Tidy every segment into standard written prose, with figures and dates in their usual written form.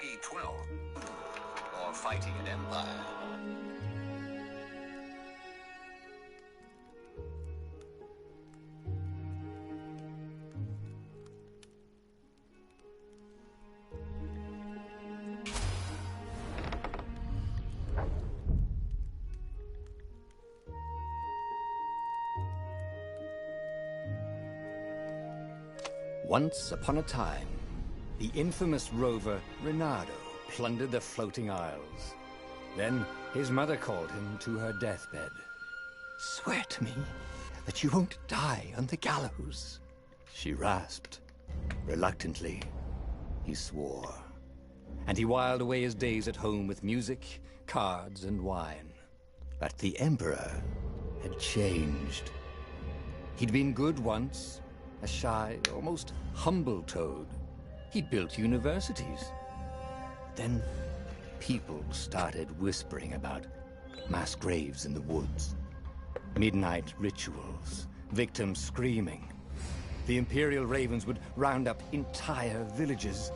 Peggy 12. Or fighting an empire. Once upon a time, the infamous rover Reynardo plundered the floating isles. Then his mother called him to her deathbed. "Swear to me that you won't die on the gallows," she rasped. Reluctantly, he swore. And he whiled away his days at home with music, cards, and wine. But the Emperor had changed. He'd been good once, a shy, almost humble toad. He'd built universities. Then people started whispering about mass graves in the woods, midnight rituals, victims screaming. The Imperial Ravens would round up entire villages,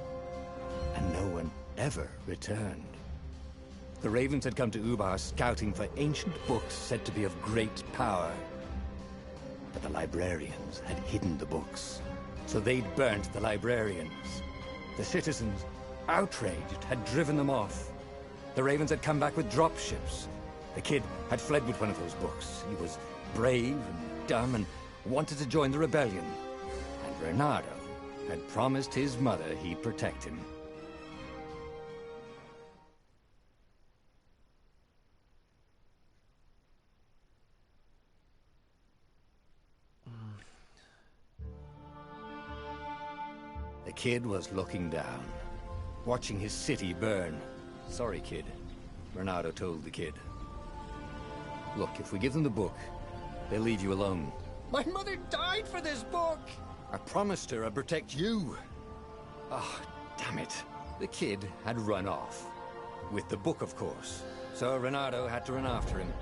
and no one ever returned. The Ravens had come to Ubar scouting for ancient books said to be of great power. But the librarians had hidden the books, so they'd burnt the librarians. The citizens, outraged, had driven them off. The Ravens had come back with dropships. The kid had fled with one of those books. He was brave and dumb and wanted to join the rebellion. And Reynardo had promised his mother he'd protect him. The kid was looking down, watching his city burn. "Sorry, kid," Reynardo told the kid. "Look, if we give them the book, they'll leave you alone." "My mother died for this book!" "I promised her I'd protect you." "Oh, damn it." The kid had run off. With the book, of course. So Reynardo had to run after him.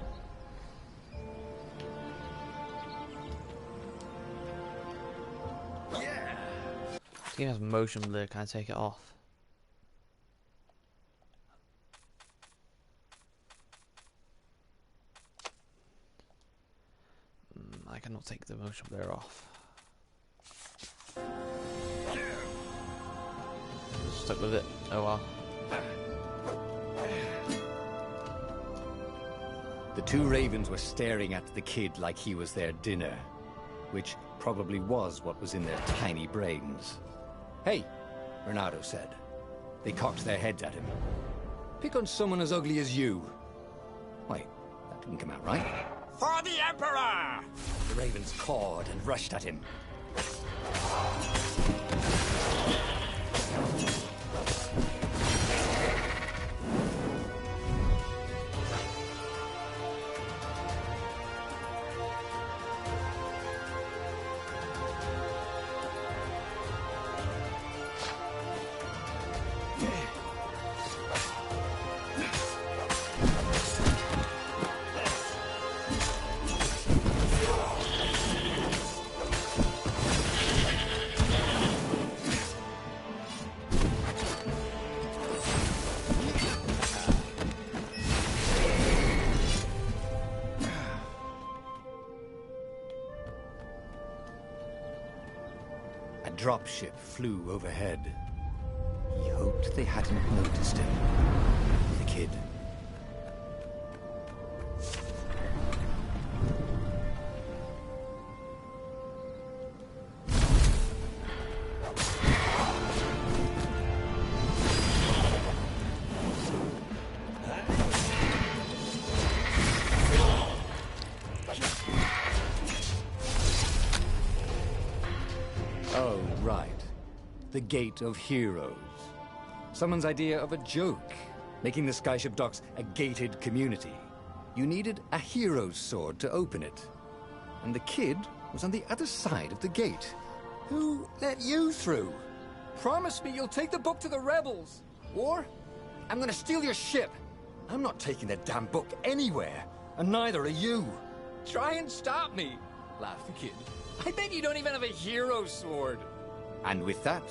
This game has motion blur, can I take it off? I cannot take the motion blur off. Stuck with it. Oh well. The two Ravens were staring at the kid like he was their dinner, which probably was what was in their tiny brains. "Hey," Reynardo said. They cocked their heads at him. "Pick on someone as ugly as you." Wait, that didn't come out right. For the Emperor! The Ravens cawed and rushed at him. A dropship flew overhead. He hoped they hadn't noticed him. The kid. Oh, right. The Gate of Heroes. Someone's idea of a joke, making the skyship docks a gated community. You needed a hero's sword to open it. And the kid was on the other side of the gate. Who let you through? Promise me you'll take the book to the rebels, or I'm gonna steal your ship. I'm not taking that damn book anywhere, and neither are you. Try and stop me, laughed the kid. I bet you don't even have a hero sword. And with that,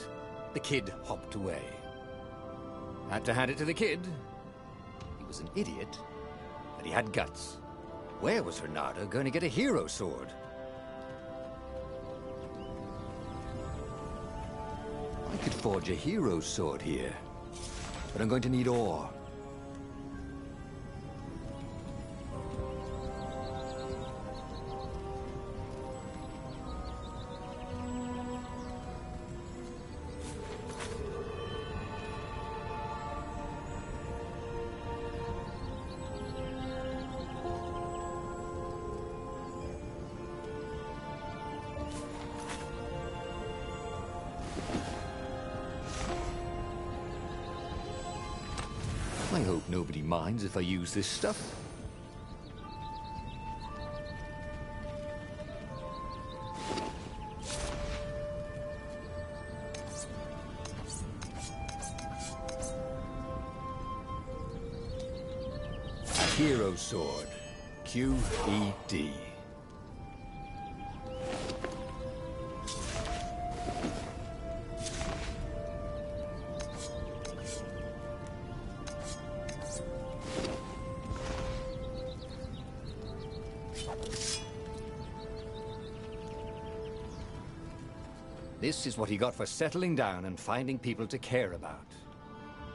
the kid hopped away. Had to hand it to the kid. He was an idiot, but he had guts. Where was Renato going to get a hero sword? I could forge a hero sword here, but I'm going to need ore. I hope nobody minds if I use this stuff. A hero sword. QED. This is what he got for settling down and finding people to care about.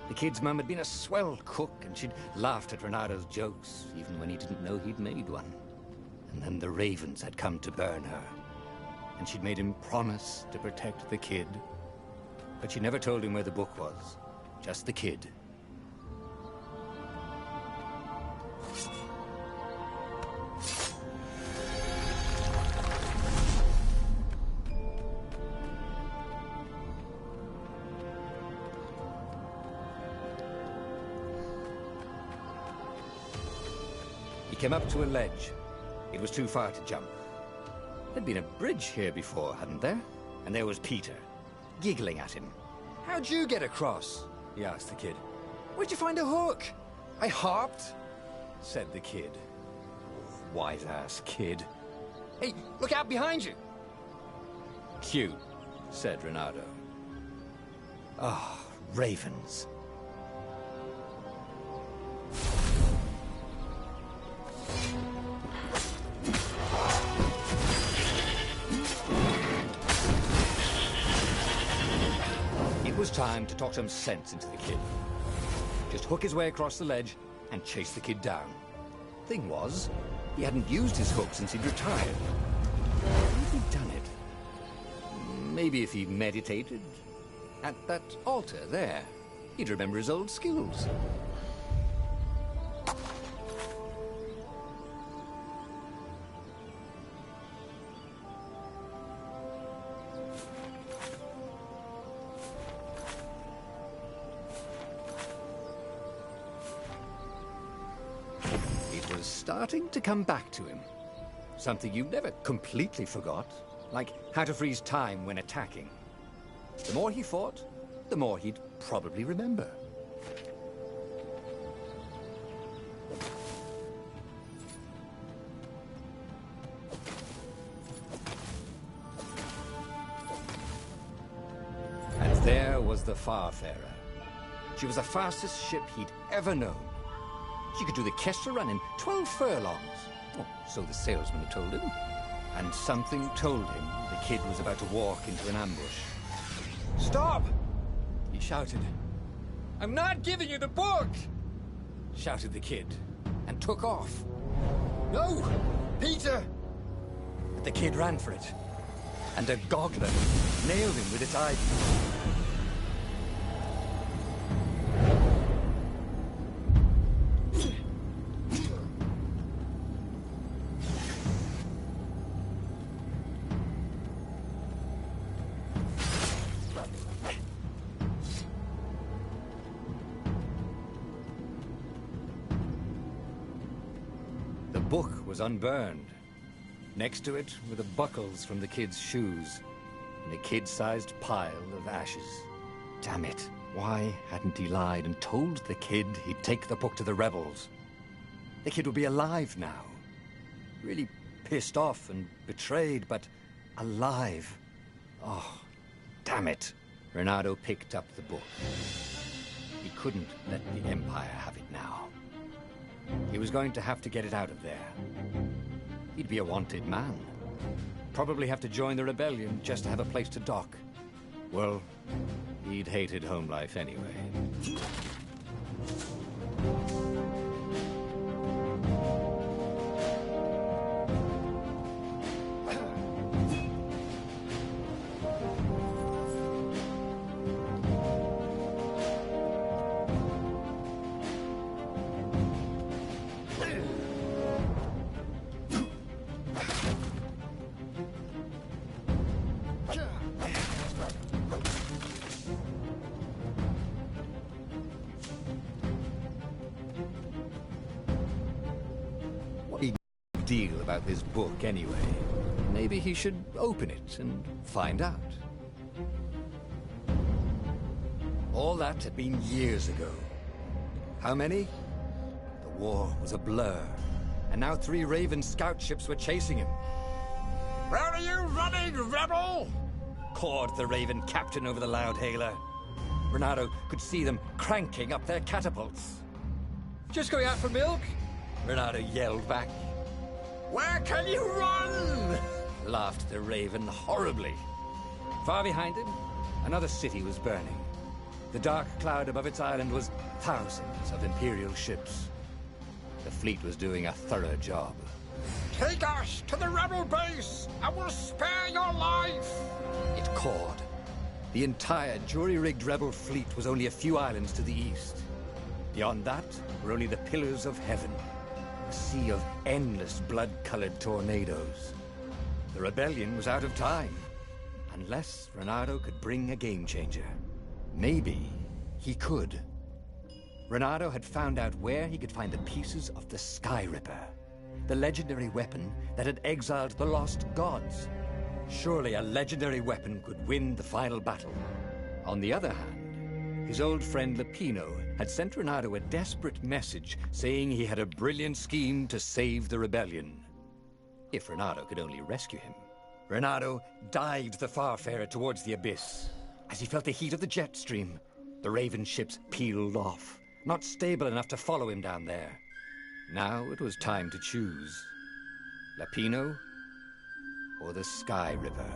The kid's mum had been a swell cook, and she'd laughed at Renato's jokes, even when he didn't know he'd made one. And then the ravens had come to burn her, and she'd made him promise to protect the kid. But she never told him where the book was, just the kid. He came up to a ledge. It was too far to jump. There'd been a bridge here before, hadn't there? And there was Peter, giggling at him. "How'd you get across?" he asked the kid. "Where'd you find a hook?" "I hopped," said the kid. Wise-ass kid. "Hey, look out behind you!" "Cute," said Renato. Ah, ravens. It was time to talk some sense into the kid. Just hook his way across the ledge and chase the kid down. Thing was, he hadn't used his hook since he'd retired. How had he done it? Maybe if he meditated at that altar there, he'd remember his old skills. It was starting to come back to him. Something you never completely forgot, like how to freeze time when attacking. The more he fought, the more he'd probably remember. And there was the Farfarer. She was the fastest ship he'd ever known. She could do the Kessel Run in 12 furlongs. Oh, so the salesman had told him. And something told him the kid was about to walk into an ambush. "Stop!" he shouted. "I'm not giving you the book!" shouted the kid, and took off. "No! Peter!" But the kid ran for it, and a goggler nailed him with its eye. The book was unburned. Next to it were the buckles from the kid's shoes, and a kid-sized pile of ashes. Damn it. Why hadn't he lied and told the kid he'd take the book to the rebels? The kid would be alive now. Really pissed off and betrayed, but alive. Oh, damn it. Renato picked up the book. He couldn't let the Empire have it now. He was going to have to get it out of there. He'd be a wanted man. Probably have to join the rebellion just to have a place to dock. Well, he'd hated home life anyway. Deal about this book anyway. Maybe he should open it and find out. All that had been years ago. How many? The war was a blur, and now 3 Raven scout ships were chasing him. Where are you running, rebel? Cawed the Raven captain over the loudhailer. Renato could see them cranking up their catapults. Just going out for milk? Renato yelled back. Where can you run? Laughed the Raven horribly. Far behind him, another city was burning. The dark cloud above its island was thousands of Imperial ships. The fleet was doing a thorough job. Take us to the rebel base! I will spare your life! It cawed. The entire jury-rigged rebel fleet was only a few islands to the east. Beyond that were only the pillars of heaven. A sea of endless blood-colored tornadoes. The rebellion was out of time. Unless Renato could bring a game-changer. Maybe he could. Renato had found out where he could find the pieces of the Sky Ripper. The legendary weapon that had exiled the lost gods. Surely a legendary weapon could win the final battle. On the other hand, his old friend Lapino had sent Renato a desperate message saying he had a brilliant scheme to save the rebellion. If Renato could only rescue him. Renato dived the Farfarer towards the abyss. As he felt the heat of the jet stream, the Raven ships peeled off, not stable enough to follow him down there. Now it was time to choose. Lapino or the Sky Ripper.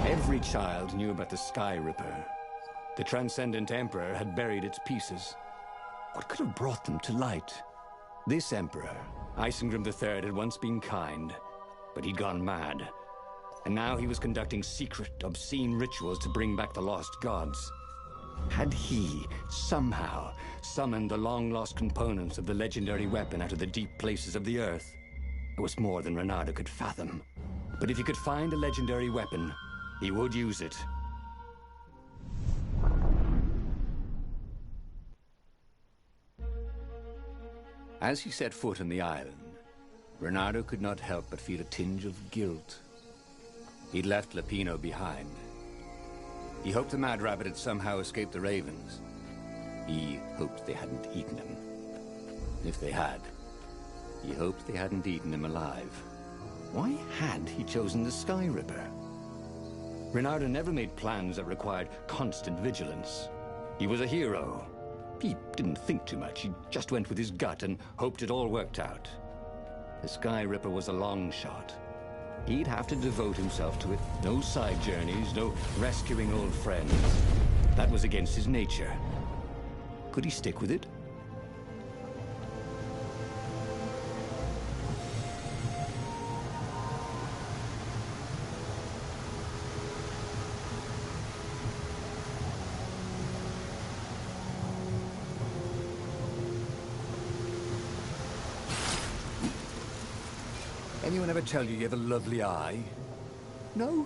Every child knew about the Sky Ripper. The Transcendent Emperor had buried its pieces. What could have brought them to light? This Emperor, Isengrim III, had once been kind, but he'd gone mad. And now he was conducting secret, obscene rituals to bring back the lost gods. Had he, somehow, summoned the long-lost components of the legendary weapon out of the deep places of the earth? It was more than Renato could fathom. But if he could find a legendary weapon, he would use it. As he set foot on the island, Renato could not help but feel a tinge of guilt. He'd left Lapino behind. He hoped the Mad Rabbit had somehow escaped the Ravens. He hoped they hadn't eaten him. If they had, he hoped they hadn't eaten him alive. Why had he chosen the Sky Ripper? Renato never made plans that required constant vigilance. He was a hero. He didn't think too much. He just went with his gut and hoped it all worked out. The Sky Ripper was a long shot. He'd have to devote himself to it. No side journeys, no rescuing old friends. That was against his nature. Could he stick with it? Anyone ever tell you you have a lovely eye? No?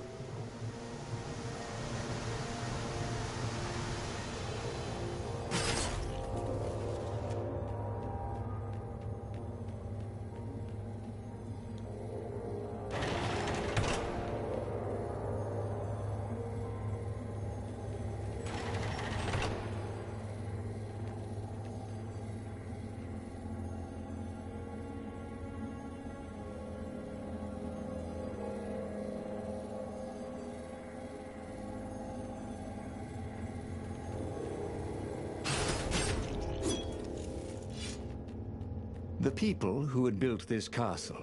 The people who had built this castle,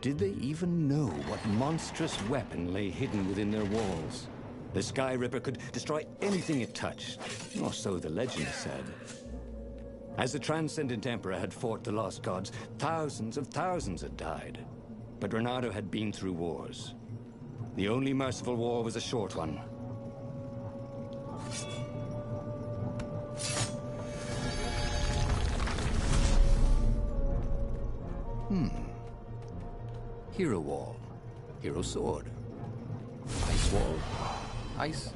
did they even know what monstrous weapon lay hidden within their walls? The Sky Ripper could destroy anything it touched, or so the legend said. As the Transcendent Emperor had fought the Lost Gods, thousands of thousands had died. But Reynardo had been through wars. The only merciful war was a short one. Hero wall. Hero sword. Ice wall. Ice.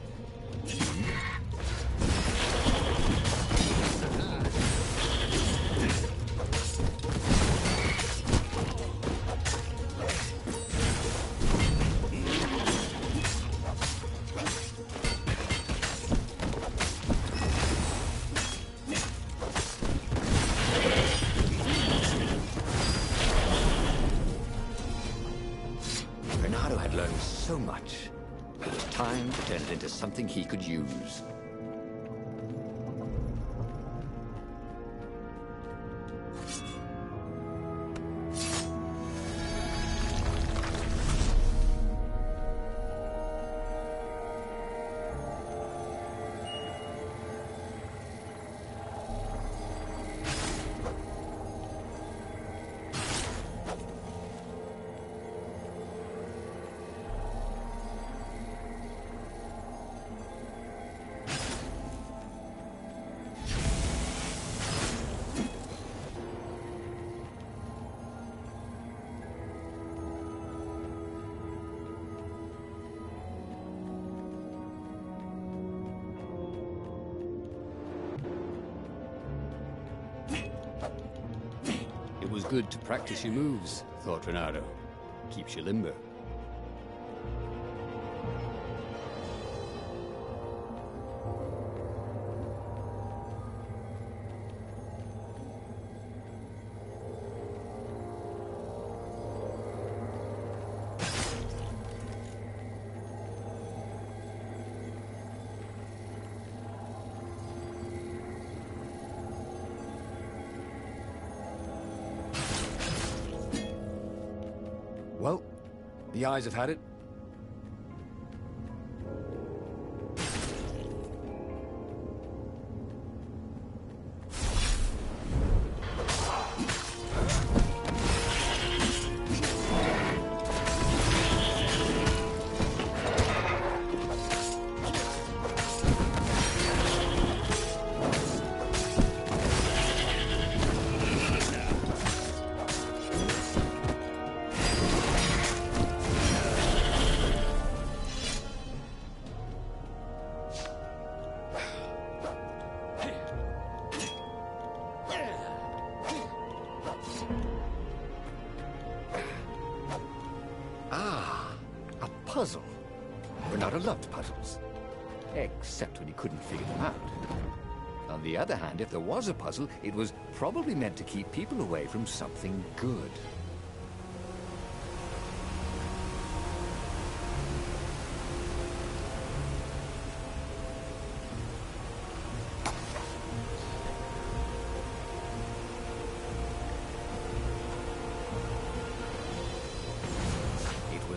Reynardo had learned so much. It was time to turn it into something he could use. It was good to practice your moves, thought Reynardo. Keeps you limber. Well, the eyes have had it. Puzzle. Reynardo loved puzzles. Except when he couldn't figure them out. On the other hand, if there was a puzzle, it was probably meant to keep people away from something good.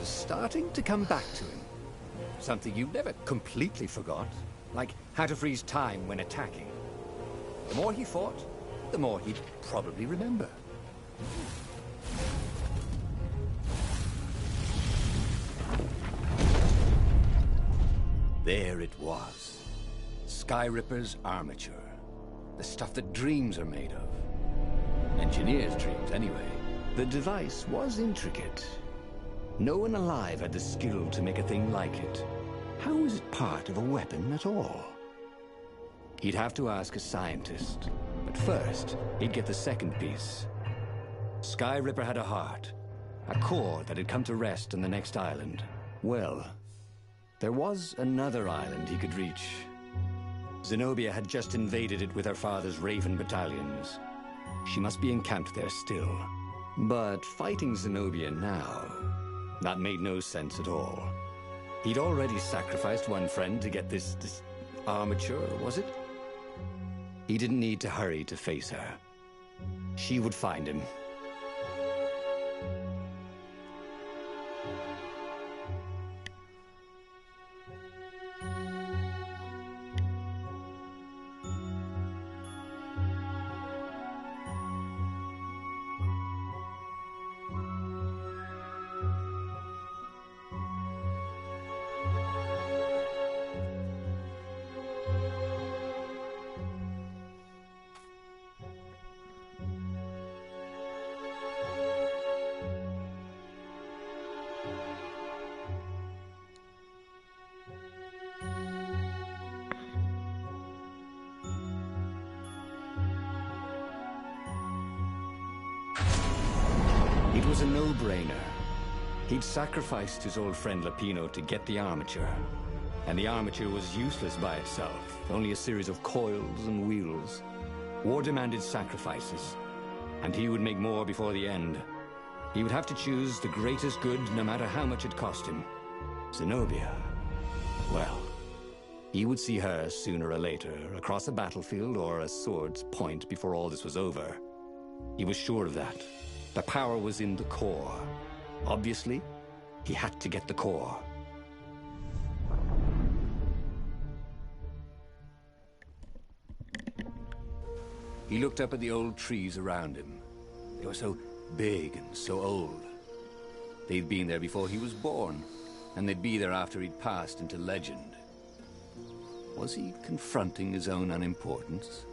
Starting to come back to him. Something you never completely forgot, like how to freeze time when attacking. The more he fought, the more he'd probably remember. There it was. Sky Ripper's armature. The stuff that dreams are made of. Engineers' dreams, anyway. The device was intricate. No one alive had the skill to make a thing like it. How was it part of a weapon at all? He'd have to ask a scientist. But first, he'd get the second piece. Sky Ripper had a heart, a core that had come to rest on the next island. Well, there was another island he could reach. Zenobia had just invaded it with her father's Raven battalions. She must be encamped there still. But fighting Zenobia now, that made no sense at all. He'd already sacrificed one friend to get this armature, was it? He didn't need to hurry to face her. She would find him. It was a no-brainer. He'd sacrificed his old friend Lapino to get the armature. And the armature was useless by itself, only a series of coils and wheels. War demanded sacrifices, and he would make more before the end. He would have to choose the greatest good, no matter how much it cost him. Zenobia. Well, he would see her sooner or later, across a battlefield or a sword's point before all this was over. He was sure of that. The power was in the core. Obviously, he had to get the core. He looked up at the old trees around him. They were so big and so old. They'd been there before he was born, and they'd be there after he'd passed into legend. Was he confronting his own unimportance?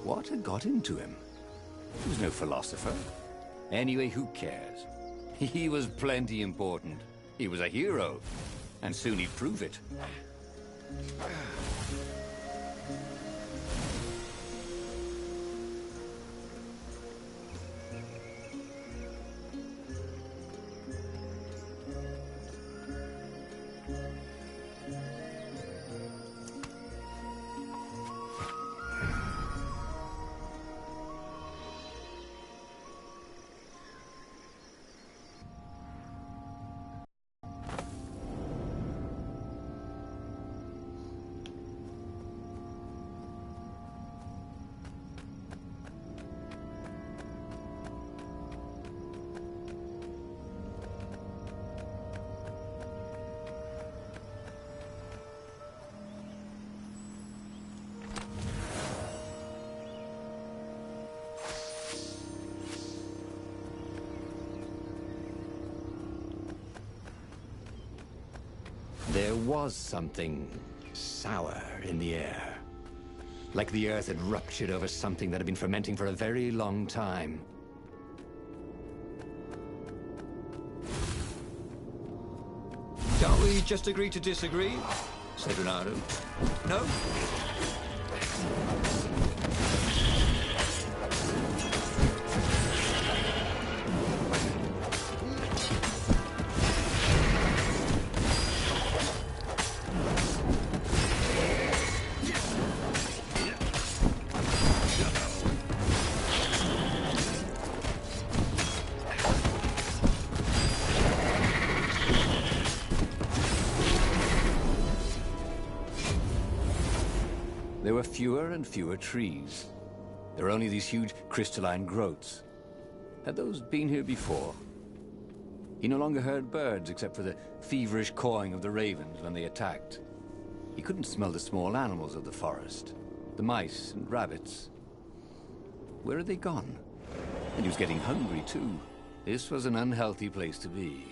What had got into him? He was no philosopher. Anyway, who cares? He was plenty important. He was a hero, and soon he'd prove it. There was something sour in the air. Like the earth had ruptured over something that had been fermenting for a very long time. Can't we just agree to disagree? Said Renato. No? There were fewer and fewer trees. There were only these huge crystalline growths. Had those been here before? He no longer heard birds except for the feverish cawing of the ravens when they attacked. He couldn't smell the small animals of the forest, the mice and rabbits. Where had they gone? And he was getting hungry too. This was an unhealthy place to be.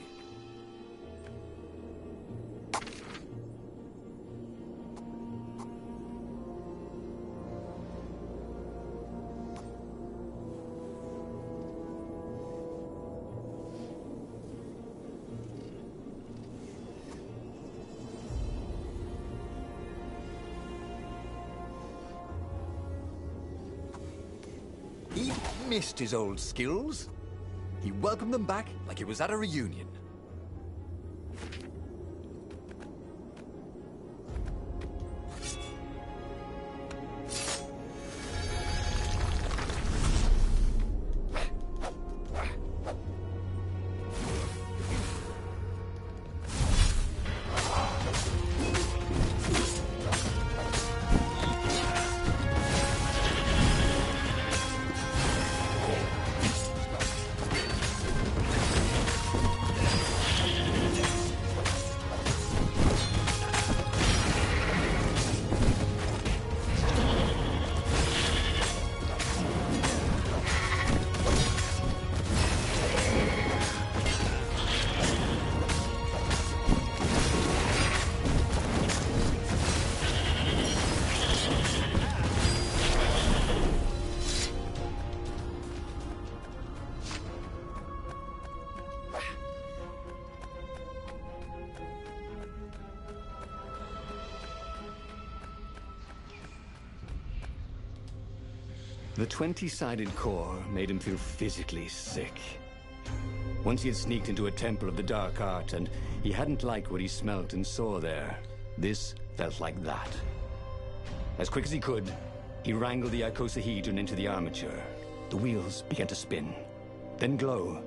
missed his old skills. He welcomed them back like it was at a reunion. The 20-sided core made him feel physically sick. Once he had sneaked into a temple of the dark art, and he hadn't liked what he smelt and saw there. This felt like that. As quick as he could, he wrangled the icosahedron into the armature. The wheels began to spin, then glow.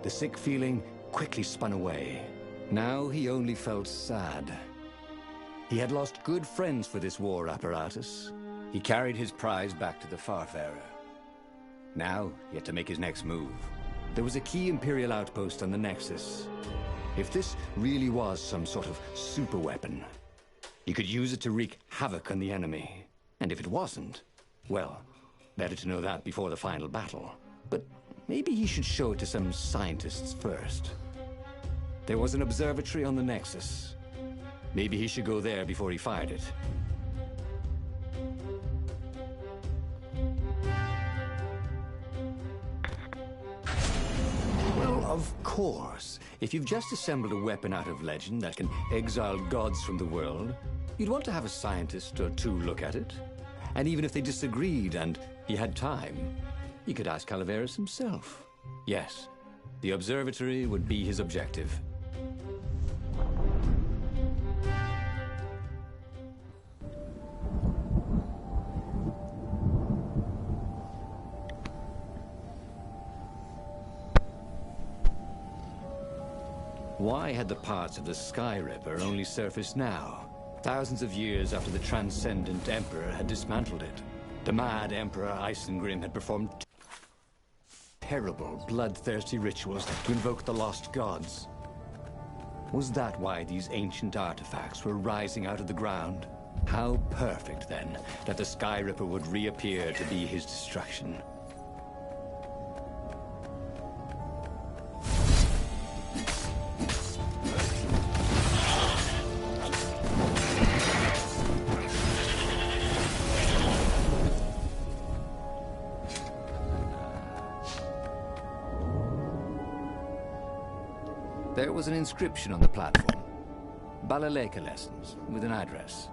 The sick feeling quickly spun away. Now he only felt sad. He had lost good friends for this war apparatus. He carried his prize back to the Farfarer. Now, he had to make his next move. There was a key Imperial outpost on the Nexus. If this really was some sort of superweapon, he could use it to wreak havoc on the enemy. And if it wasn't, well, better to know that before the final battle. But maybe he should show it to some scientists first. There was an observatory on the Nexus. Maybe he should go there before he fired it. Of course, if you've just assembled a weapon out of legend that can exile gods from the world, you'd want to have a scientist or two look at it. And even if they disagreed and he had time, he could ask Calaveras himself. Yes, the observatory would be his objective. Why had the parts of the Sky Ripper only surfaced now, thousands of years after the Transcendent Emperor had dismantled it? The mad Emperor Isengrim had performed terrible, bloodthirsty rituals to invoke the lost gods. Was that why these ancient artifacts were rising out of the ground? How perfect, then, that the Sky Ripper would reappear to be his destruction. There was an inscription on the platform. Balaleka lessons, with an address.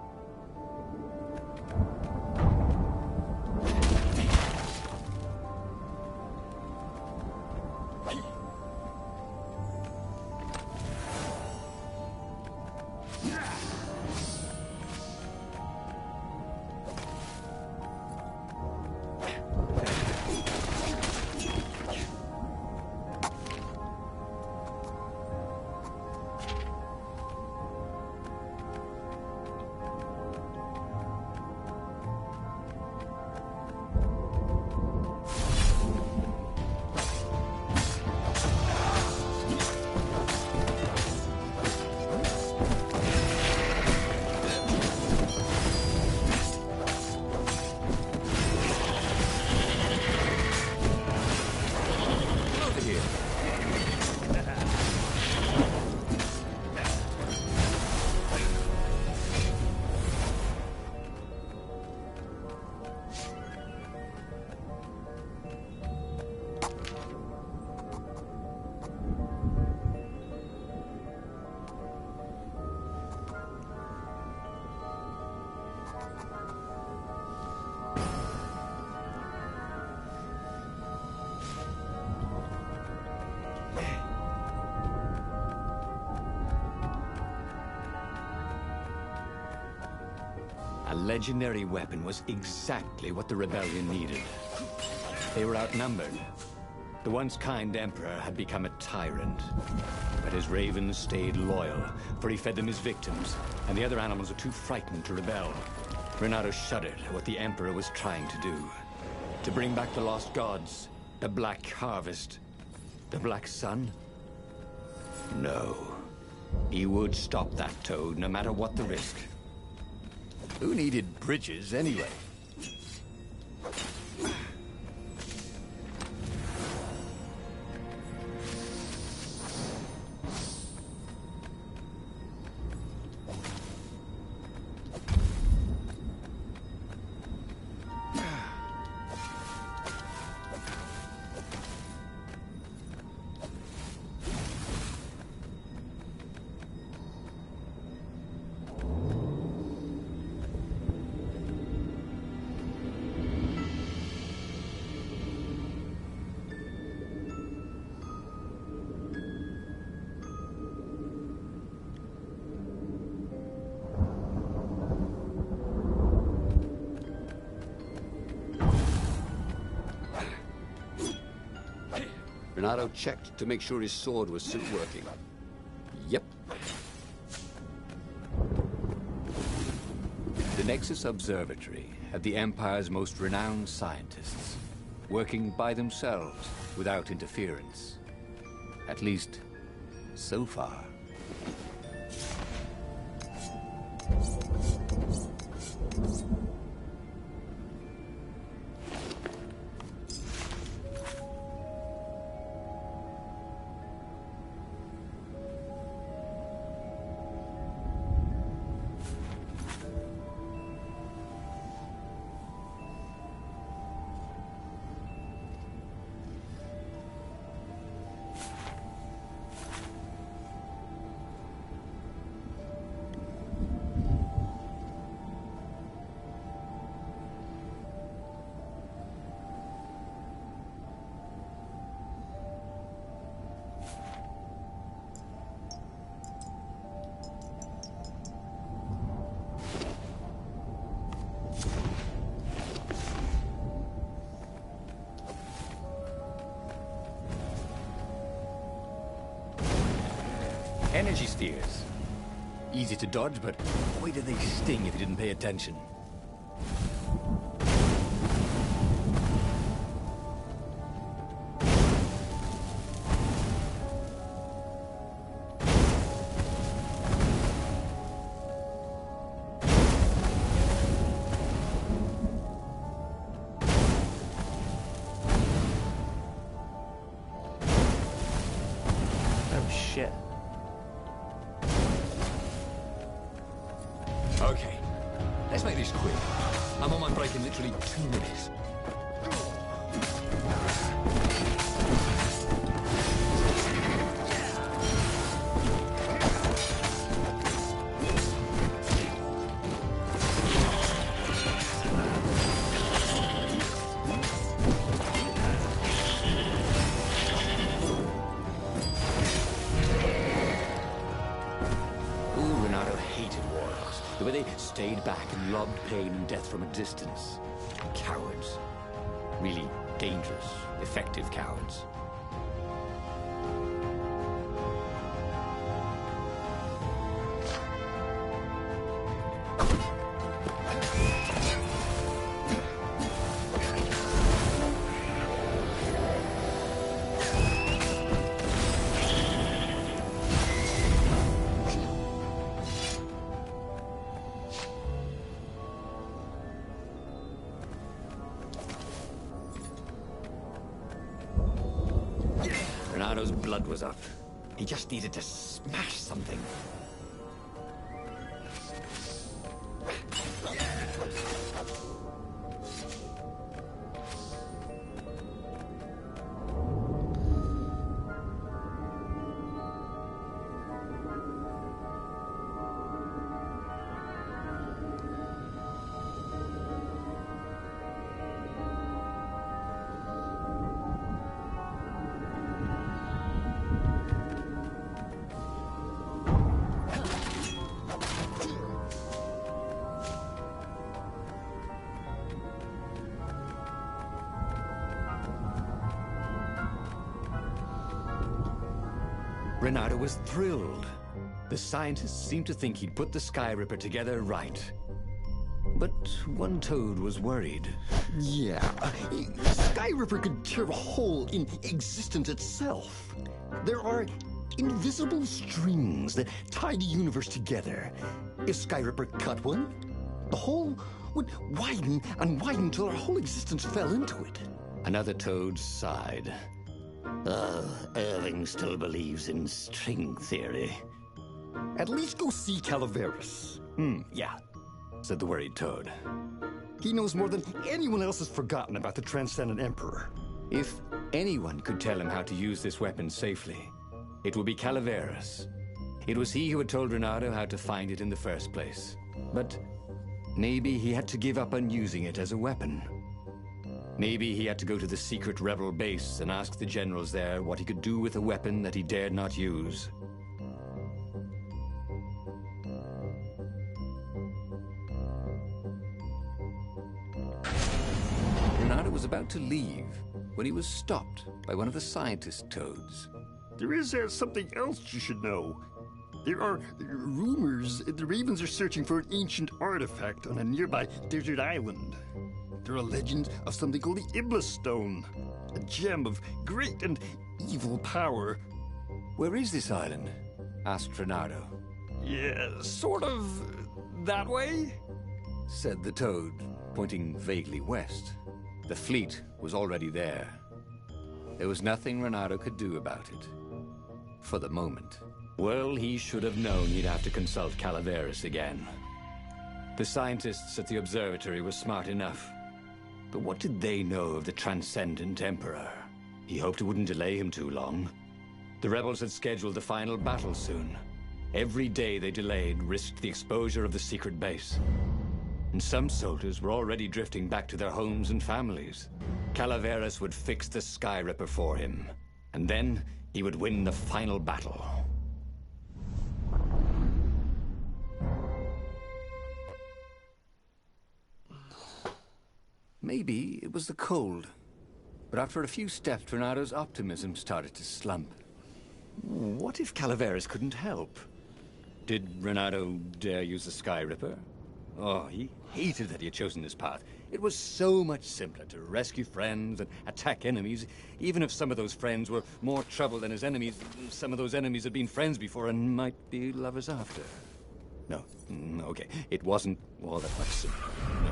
A legendary weapon was exactly what the rebellion needed. They were outnumbered. The once kind emperor had become a tyrant. But his ravens stayed loyal, for he fed them his victims, and the other animals were too frightened to rebel. Renato shuddered at what the emperor was trying to do. To bring back the lost gods, the Black Harvest, the Black Sun? No. He would stop that toad, no matter what the risk. Who needed bridges, anyway? Renato checked to make sure his sword was still working. Yep. The Nexus Observatory had the Empire's most renowned scientists, working by themselves without interference. At least, so far. Energy spheres. Easy to dodge, but boy do they sting if you didn't pay attention. Oh shit. Okay, let's make this quick. I'm on my break in literally 2 minutes. The way they stayed back and lobbed pain and death from a distance. Cowards. Really dangerous, effective cowards. Renato's blood was up. He just needed to smash something. Renato was thrilled. The scientists seemed to think he'd put the Sky Ripper together right. But one toad was worried. Yeah, Sky Ripper could tear a hole in existence itself. There are invisible strings that tie the universe together. If Sky Ripper cut one, the hole would widen and widen till our whole existence fell into it. Another toad sighed. Irving still believes in string theory. At least go see Calaveras. Yeah, said the worried toad. He knows more than anyone else has forgotten about the Transcendent Emperor. If anyone could tell him how to use this weapon safely, it would be Calaveras. It was he who had told Renato how to find it in the first place. But maybe he had to give up on using it as a weapon. Maybe he had to go to the secret rebel base and ask the generals there what he could do with a weapon that he dared not use. Renato was about to leave when he was stopped by one of the scientist toads. There is something else you should know. There are rumors the Ravens are searching for an ancient artifact on a nearby desert island. There are legends of something called the Iblis Stone, a gem of great and evil power. Where is this island? Asked Renato. Yeah, sort of that way? Said the toad, pointing vaguely west. The fleet was already there. There was nothing Renato could do about it. For the moment. Well, he should have known he'd have to consult Calaveras again. The scientists at the observatory were smart enough. But what did they know of the Transcendent Emperor? He hoped it wouldn't delay him too long. The rebels had scheduled the final battle soon. Every day they delayed risked the exposure of the secret base. And some soldiers were already drifting back to their homes and families. Calaveras would fix the Sky Ripper for him. And then he would win the final battle. Maybe it was the cold. But after a few steps, Renato's optimism started to slump. What if Calaveras couldn't help? Did Renato dare use the Sky Ripper? Oh, he hated that he had chosen this path. It was so much simpler to rescue friends and attack enemies. Even if some of those friends were more trouble than his enemies, some of those enemies had been friends before and might be lovers after. No, okay, it wasn't all that much simpler. No.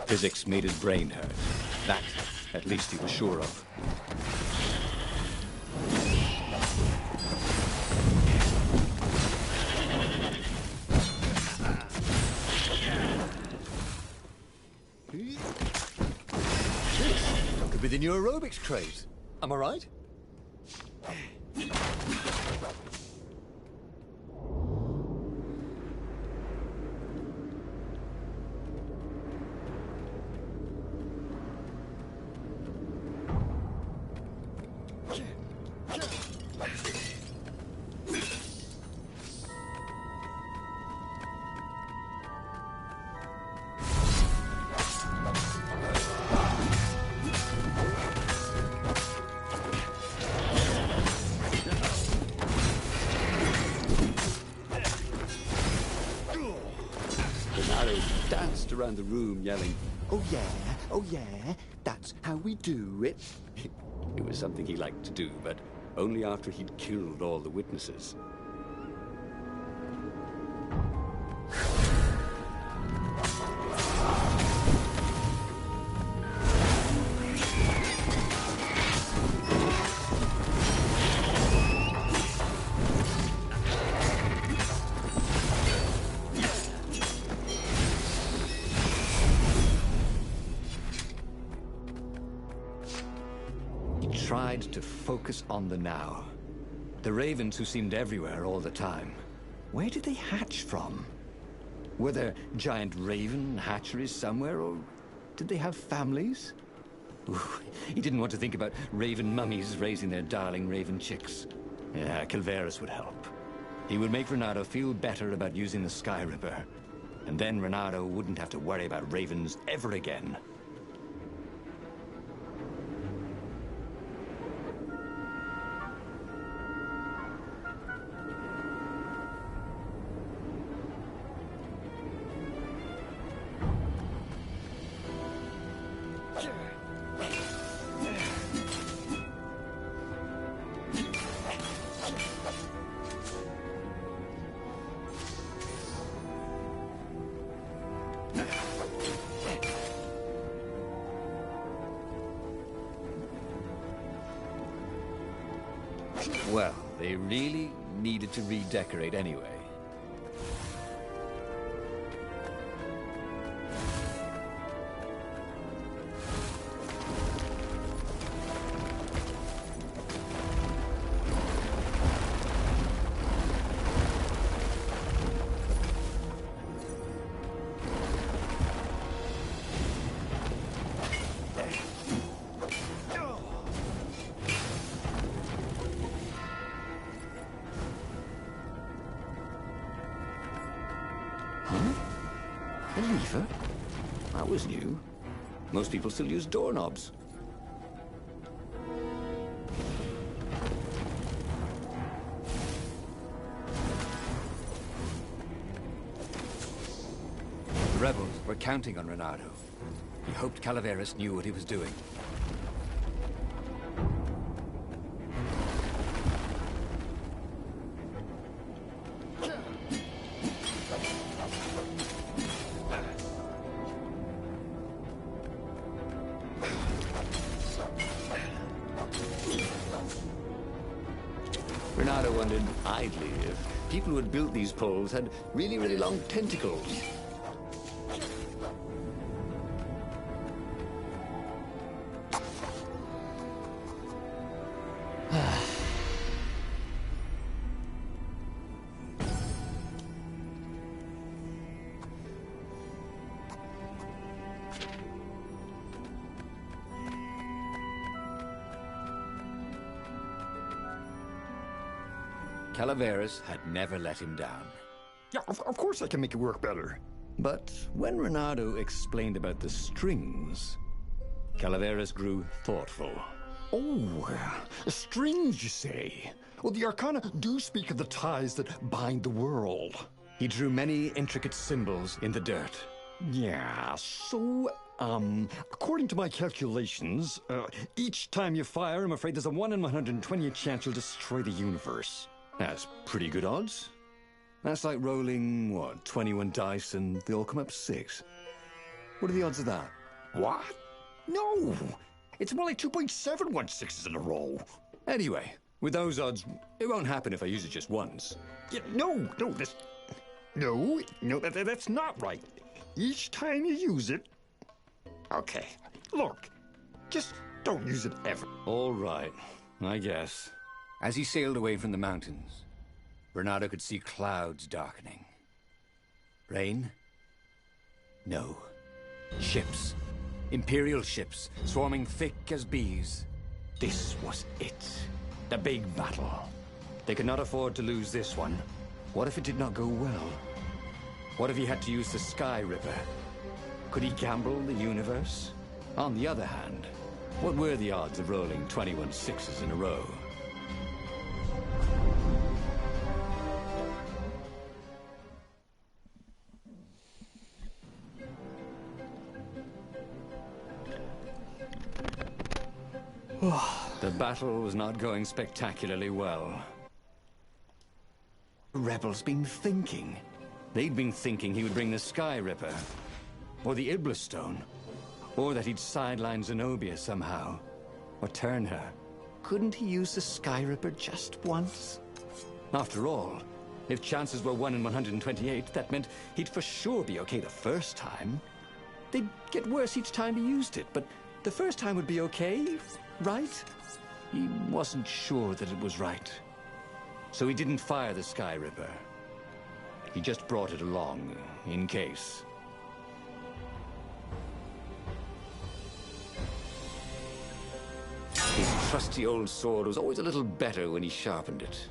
Physics made his brain hurt. That, at least, he was sure of. Could be the new aerobics craze. Am I right? Danced around the room yelling, oh yeah, that's how we do it. It was something he liked to do, but only after he'd killed all the witnesses. Tried to focus on the now. The ravens who seemed everywhere all the time. Where did they hatch from? Were there giant raven hatcheries somewhere, or did they have families? Ooh, he didn't want to think about raven mummies raising their darling raven chicks. Yeah, Calaveras would help. He would make Renato feel better about using the Sky Ripper. And then Renato wouldn't have to worry about ravens ever again. Well, they really needed to redecorate anyway. A lever? That was new. Most people still use doorknobs. The rebels were counting on Reynardo. He hoped Calaveras knew what he was doing. Reynardo wondered idly if people who had built these poles had really, really long tentacles. Calaveras had never let him down. Yeah, of course I can make it work better. But when Reynardo explained about the strings, Calaveras grew thoughtful. Oh, strings, you say? Well, the Arcana do speak of the ties that bind the world. He drew many intricate symbols in the dirt. Yeah, so, according to my calculations, each time you fire, I'm afraid there's a 1 in 128 chance you'll destroy the universe. That's pretty good odds. That's like rolling, 21 dice and they all come up 6. What are the odds of that? What? No! It's more like 2.716s in a row. Anyway, with those odds, it won't happen if I use it just once. Yeah, that's not right. Each time you use it... Okay, look, just don't use it ever. All right, I guess. As he sailed away from the mountains, Reynardo could see clouds darkening. Rain? No. Ships. Imperial ships, swarming thick as bees. This was it. The big battle. They could not afford to lose this one. What if it did not go well? What if he had to use the Sky Ripper? Could he gamble the universe? On the other hand, what were the odds of rolling 21 sixes in a row? The battle was not going spectacularly well. The rebels been thinking. They'd been thinking he would bring the Sky Ripper, or the Iblis Stone, or that he'd sideline Zenobia somehow, or turn her. Couldn't he use the Sky Ripper just once? After all, if chances were 1 in 128, that meant he'd for sure be okay the first time. They'd get worse each time he used it, but the first time would be okay, right? He wasn't sure that it was right. So he didn't fire the Sky Ripper. He just brought it along, in case. His trusty old sword was always a little better when he sharpened it.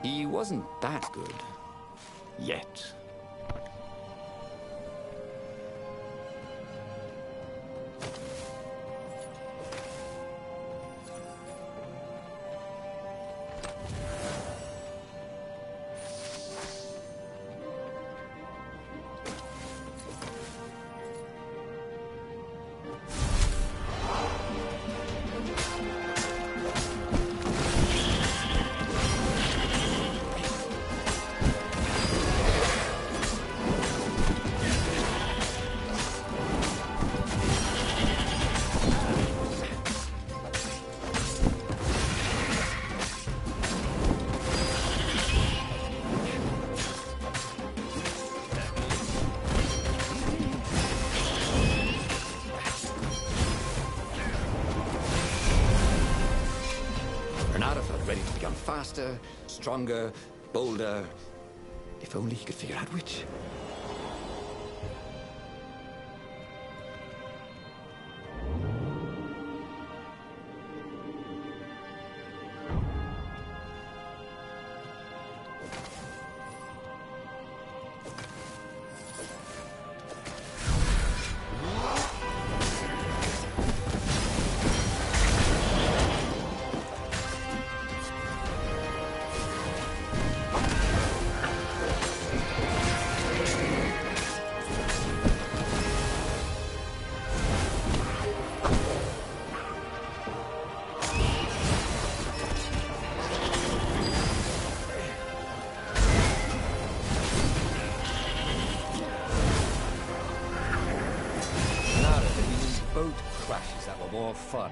He wasn't that good. Yet. Ready to become faster, stronger, bolder. If only he could figure out which. Boat crashes that were more fun.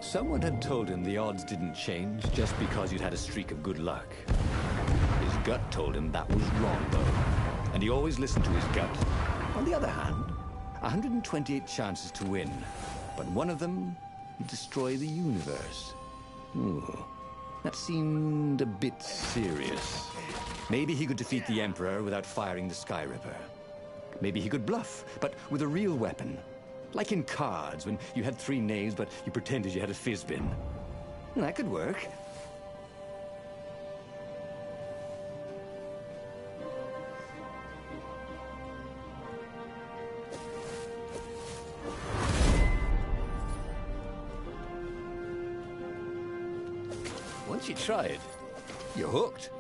Someone had told him the odds didn't change just because you'd had a streak of good luck. His gut told him that was wrong, though, and he always listened to his gut. On the other hand, 128 chances to win, but one of them would destroy the universe. Ooh, that seemed a bit serious. Maybe he could defeat the Emperor without firing the Sky Ripper. Maybe he could bluff, but with a real weapon. Like in cards, when you had 3 knaves, but you pretended you had a fizzbin. That could work. Once you try it, you're hooked.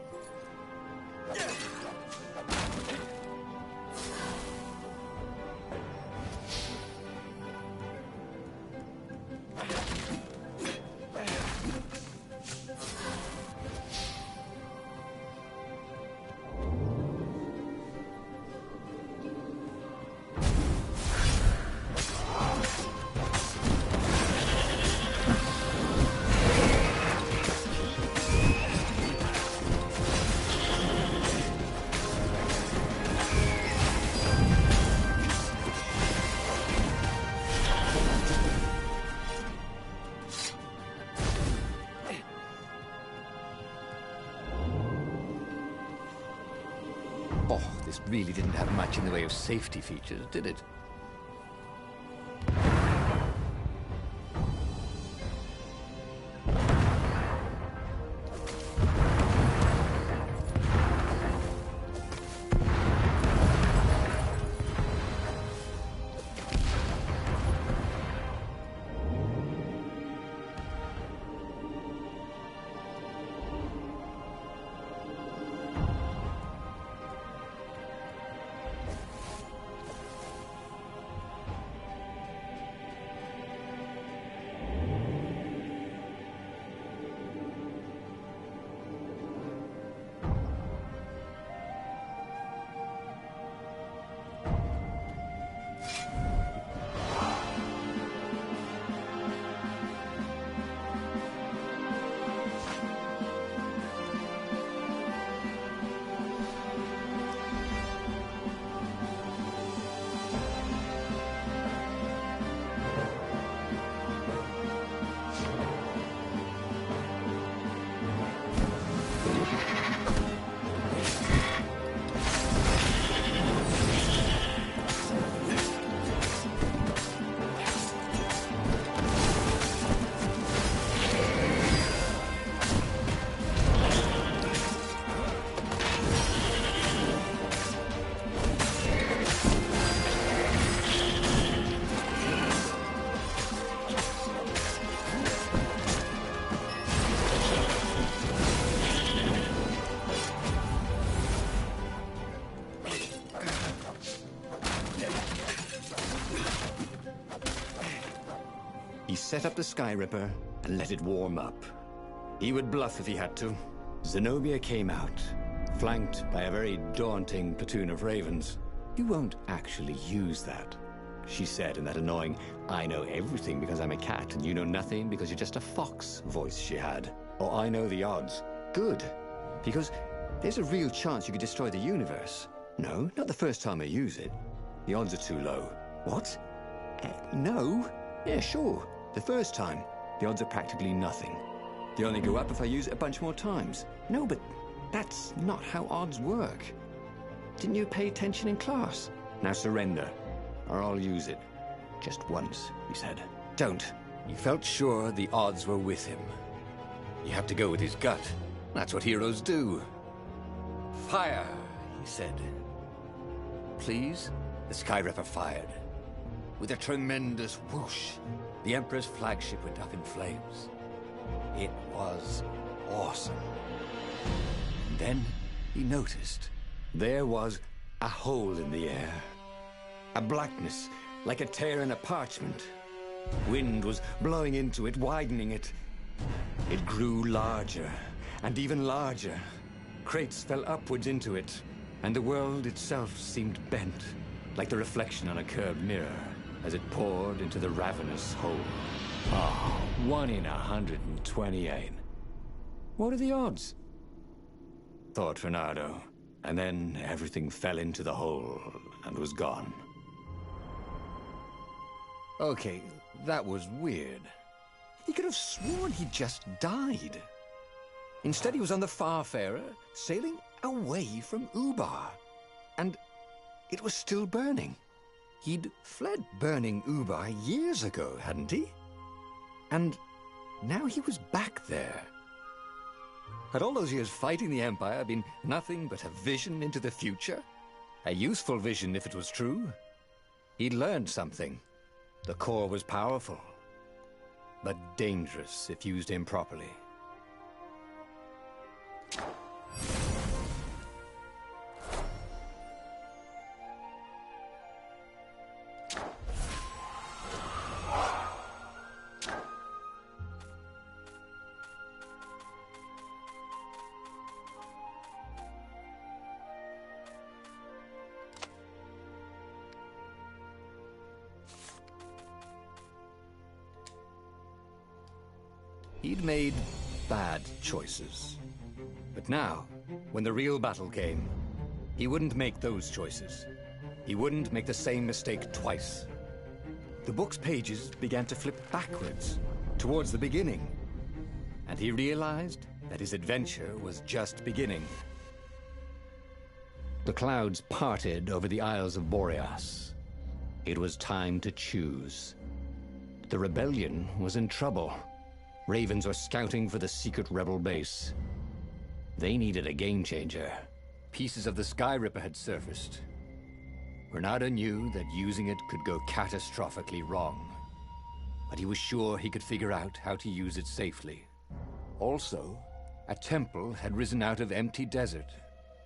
Oh, this really didn't have much in the way of safety features, did it? set up the Sky Ripper and let it warm up. He would bluff if he had to. Zenobia came out, flanked by a very daunting platoon of ravens. "You won't actually use that," she said in that annoying, "I know everything because I'm a cat and you know nothing because you're just a fox" voice she had. Or "I know the odds." Good, because there's a real chance you could destroy the universe. No, not the first time I use it. The odds are too low. What? No? Yeah, sure. The first time, the odds are practically nothing. They only go up if I use it a bunch more times. No, but that's not how odds work. Didn't you pay attention in class? Now surrender, or I'll use it. Just once, he said. Don't. He felt sure the odds were with him. You have to go with his gut. That's what heroes do. Fire, he said. Please? The Sky Ripper fired. With a tremendous whoosh, the Emperor's flagship went up in flames. It was awesome. And then he noticed there was a hole in the air. A blackness, like a tear in a parchment. Wind was blowing into it, widening it. It grew larger, and even larger. Crates fell upwards into it, and the world itself seemed bent, like the reflection on a curved mirror, as it poured into the ravenous hole. 1 in 128. What are the odds? Thought Renardo, and then everything fell into the hole and was gone. Okay, that was weird. He could have sworn he just died. Instead, he was on the Farfarer, sailing away from Ubar. And it was still burning. He'd fled burning Ubar years ago, hadn't he? And now he was back there. Had all those years fighting the Empire been nothing but a vision into the future? A useful vision if it was true. He'd learned something. The core was powerful, but dangerous if used improperly. He'd made bad choices. But now, when the real battle came, he wouldn't make those choices. He wouldn't make the same mistake twice. The book's pages began to flip backwards, towards the beginning. And he realized that his adventure was just beginning. The clouds parted over the Isles of Boreas. It was time to choose. The rebellion was in trouble. Ravens were scouting for the secret rebel base. They needed a game-changer. Pieces of the Sky Ripper had surfaced. Renardo knew that using it could go catastrophically wrong, but he was sure he could figure out how to use it safely. Also, a temple had risen out of empty desert.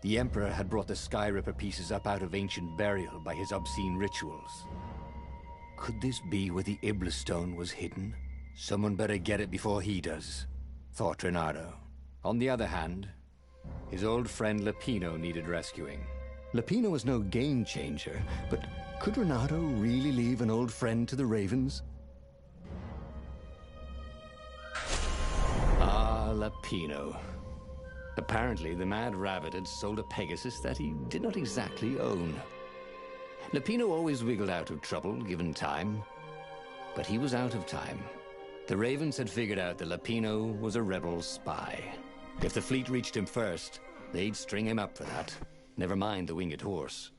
The Emperor had brought the Sky Ripper pieces up out of ancient burial by his obscene rituals. Could this be where the Iblis Stone was hidden? Someone better get it before he does, thought Renardo. On the other hand, his old friend Lapino needed rescuing. Lapino was no game changer, but could Renardo really leave an old friend to the Ravens? Ah, Lapino. Apparently, the Mad Rabbit had sold a Pegasus that he did not exactly own. Lapino always wiggled out of trouble, given time. But he was out of time. The Ravens had figured out that Lapino was a rebel spy. If the fleet reached him first, they'd string him up for that. Never mind the winged horse.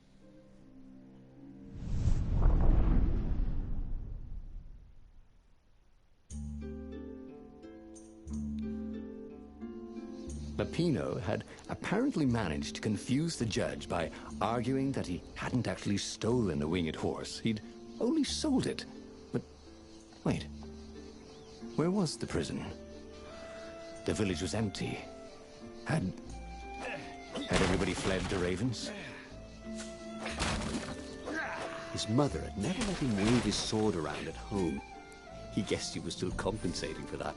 Lapino had apparently managed to confuse the judge by arguing that he hadn't actually stolen the winged horse. He'd only sold it. But wait. Where was the prison? The village was empty. Had everybody fled the Ravens? His mother had never let him wave his sword around at home. He guessed you were still compensating for that.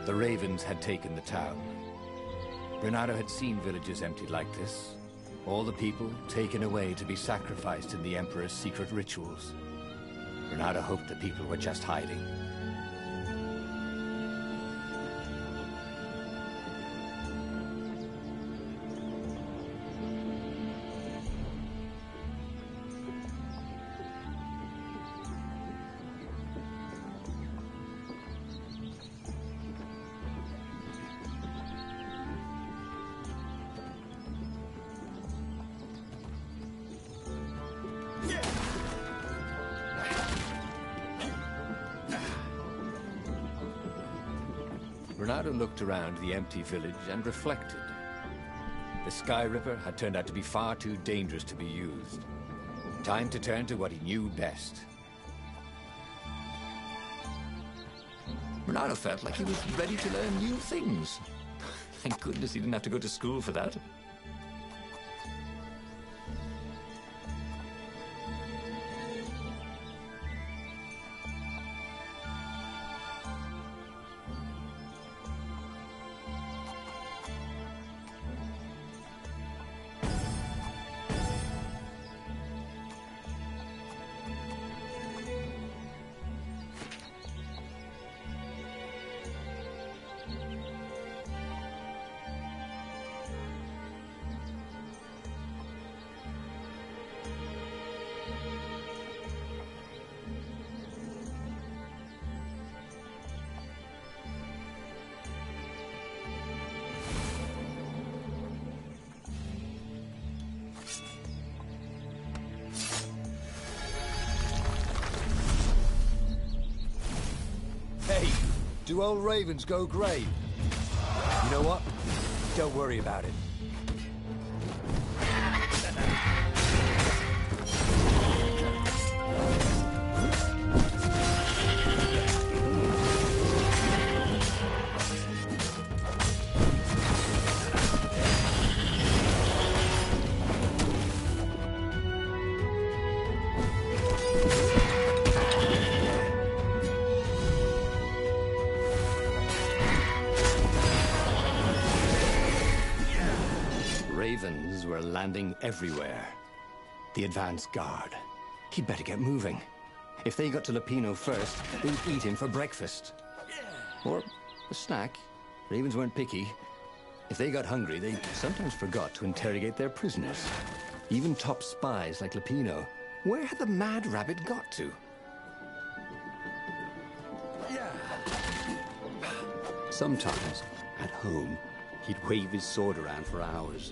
The ravens had taken the town. Renato had seen villages emptied like this. All the people taken away to be sacrificed in the Emperor's secret rituals. Renato hoped the people were just hiding. Renato looked around the empty village and reflected. The Sky Ripper had turned out to be far too dangerous to be used. Time to turn to what he knew best. Renato felt like he was ready to learn new things. Thank goodness he didn't have to go to school for that. Hey, do old ravens go grey? You know what? Don't worry about it. Ravens were landing everywhere. The advance guard. He'd better get moving. If they got to Lupino first, they'd eat him for breakfast. Or a snack. Ravens weren't picky. If they got hungry, they sometimes forgot to interrogate their prisoners. Even top spies like Lupino. Where had the mad rabbit got to? Sometimes, at home, he'd wave his sword around for hours.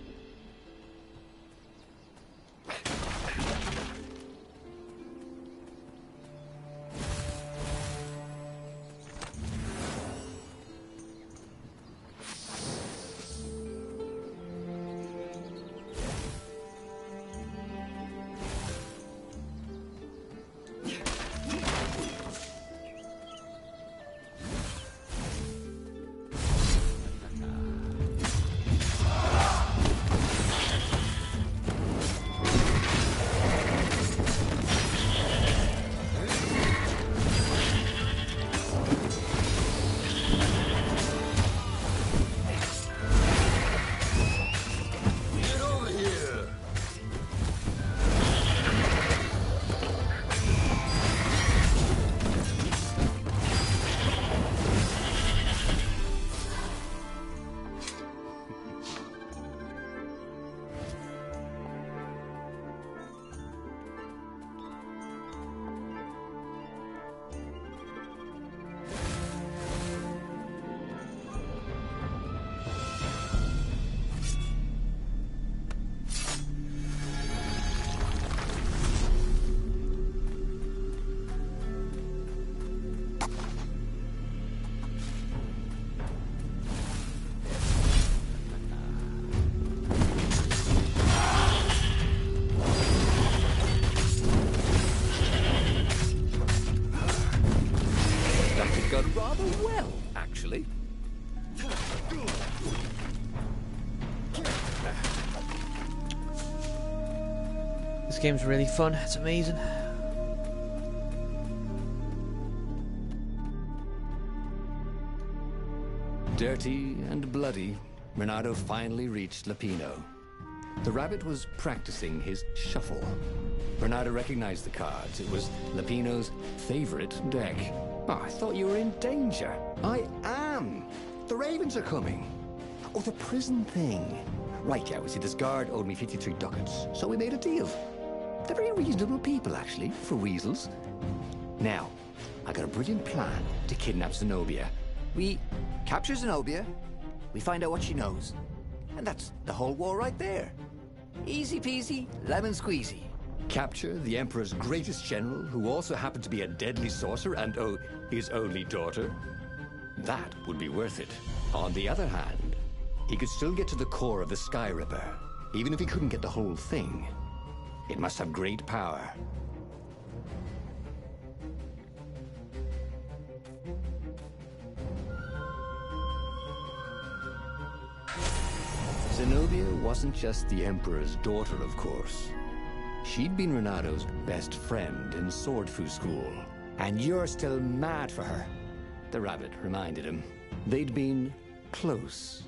That got rather well, actually. This game's really fun. It's amazing. Dirty and bloody, Renato finally reached Lapino. The rabbit was practicing his shuffle. Renato recognized the cards. It was Lapino's favorite deck. Oh, I thought you were in danger. I am. The ravens are coming. Oh, the prison thing. Right, yeah, see, this guard owed me 53 ducats, so we made a deal. They're very reasonable people, actually, for weasels. Now, I got a brilliant plan to kidnap Zenobia. We capture Zenobia, we find out what she knows, and that's the whole war right there. Easy peasy, lemon squeezy. Capture the Emperor's greatest general, who also happened to be a deadly sorcerer, and, oh, his only daughter? That would be worth it. On the other hand, he could still get to the core of the Sky Ripper, even if he couldn't get the whole thing. It must have great power. Zenobia wasn't just the Emperor's daughter, of course. She'd been Renato's best friend in Sword Fu school. And you're still mad for her, the rabbit reminded him. They'd been close.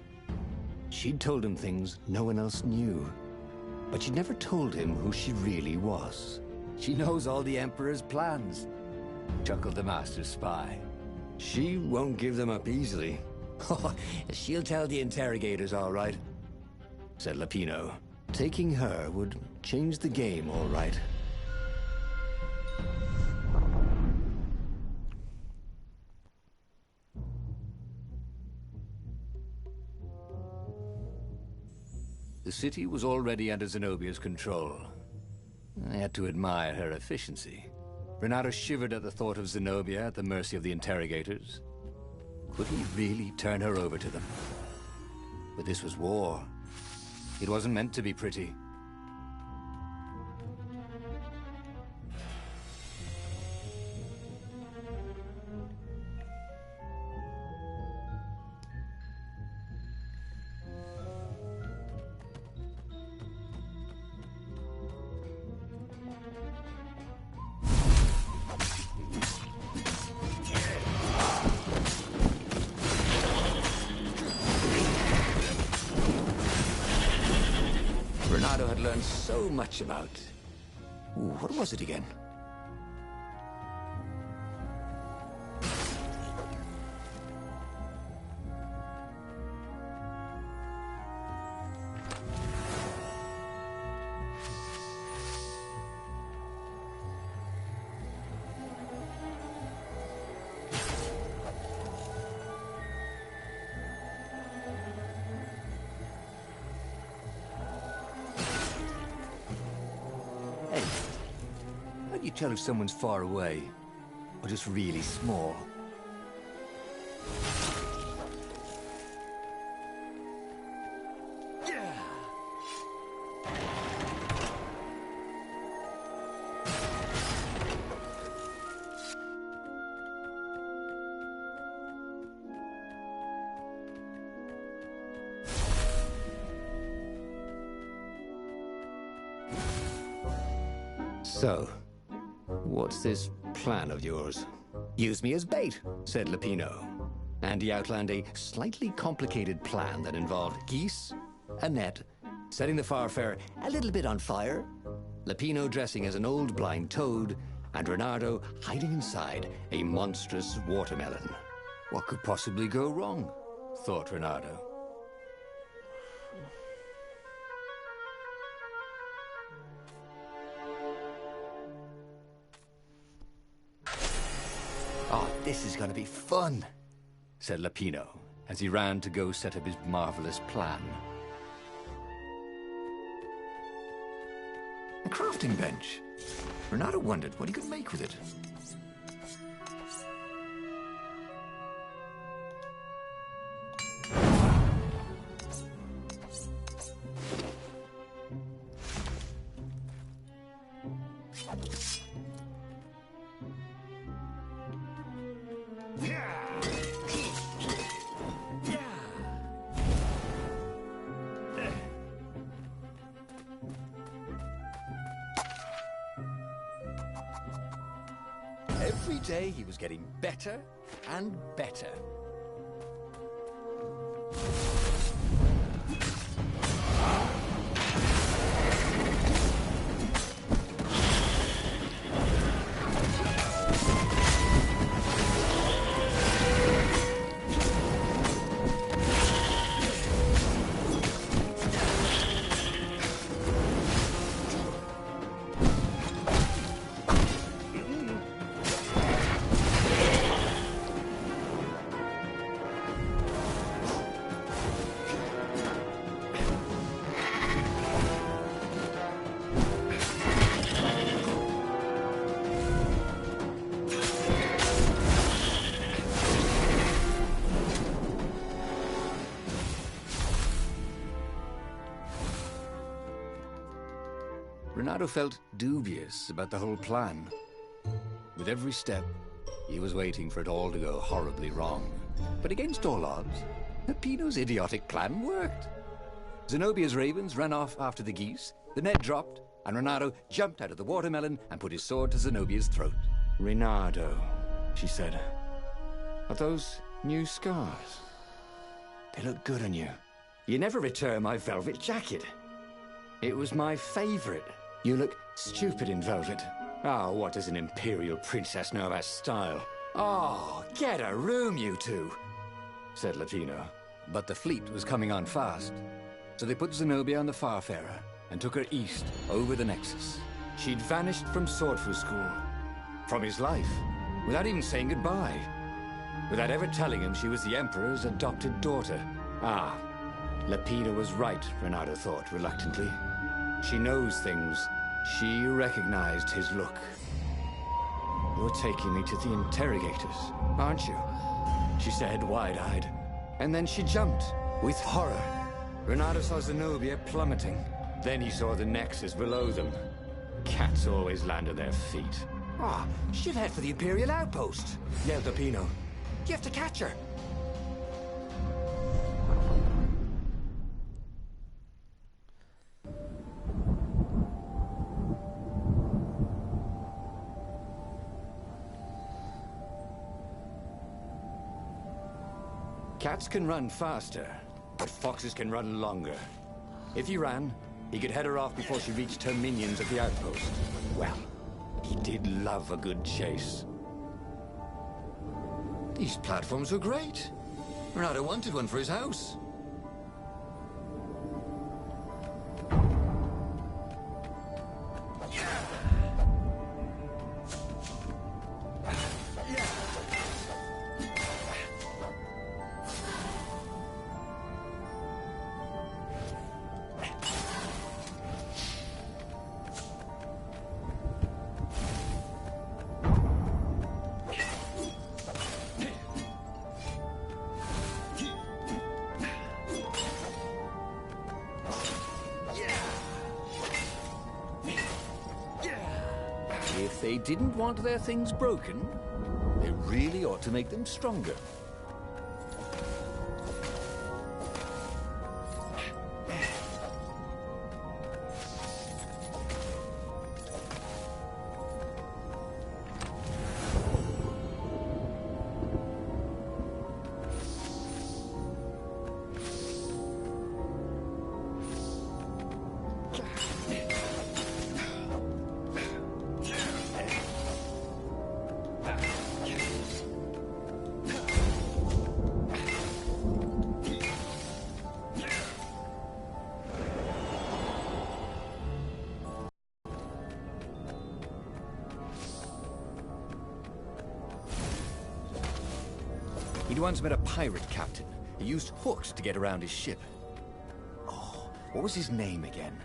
She'd told him things no one else knew. But she'd never told him who she really was. She knows all the Emperor's plans, chuckled the Master Spy. She won't give them up easily. She'll tell the interrogators, all right, said Lapino. Taking her would change the game, all right. The city was already under Zenobia's control. I had to admire her efficiency. Renato shivered at the thought of Zenobia at the mercy of the interrogators. Could he really turn her over to them? But this was war. It wasn't meant to be pretty. Renato had learned so much about... Ooh, what was it again? How do you tell if someone's far away, or just really small? So, what's this plan of yours? Use me as bait, said Lapino. And he outlined a slightly complicated plan that involved geese, a net, setting the Farfarer a little bit on fire, Lapino dressing as an old blind toad, and Renato hiding inside a monstrous watermelon. What could possibly go wrong? Thought Renato. Oh, this is gonna be fun, said Lapino, as he ran to go set up his marvelous plan. A crafting bench. Renato wondered what he could make with it. Every day he was getting better and better. Renato felt dubious about the whole plan. With every step, he was waiting for it all to go horribly wrong. But against all odds, Peppino's idiotic plan worked. Zenobia's ravens ran off after the geese, the net dropped, and Renato jumped out of the watermelon and put his sword to Zenobia's throat. Renato, she said. Are those new scars? They look good on you. You never return my velvet jacket. It was my favorite. You look stupid in velvet. Oh, what does an imperial princess know about style? Oh, get a room, you two, said Latino. But the fleet was coming on fast, so they put Zenobia on the Farfarer and took her east over the Nexus. She'd vanished from Swordfu School, from his life, without even saying goodbye, without ever telling him she was the Emperor's adopted daughter. Ah, Lapina was right, Renato thought reluctantly. She knows things. She recognized his look. You're taking me to the interrogators, aren't you? She said, wide-eyed. And then she jumped, with horror. Renato saw Zenobia plummeting. Then he saw the Nexus below them. Cats always land on their feet. Ah, she'll head for the Imperial outpost, yelled Lapino. You have to catch her. Cats can run faster, but foxes can run longer. If he ran, he could head her off before she reached her minions at the outpost. Well, he did love a good chase. These platforms were great. Renato wanted one for his house. If they didn't want their things broken, they really ought to make them stronger. He'd once met a pirate captain who used hooks to get around his ship. Oh, what was his name again?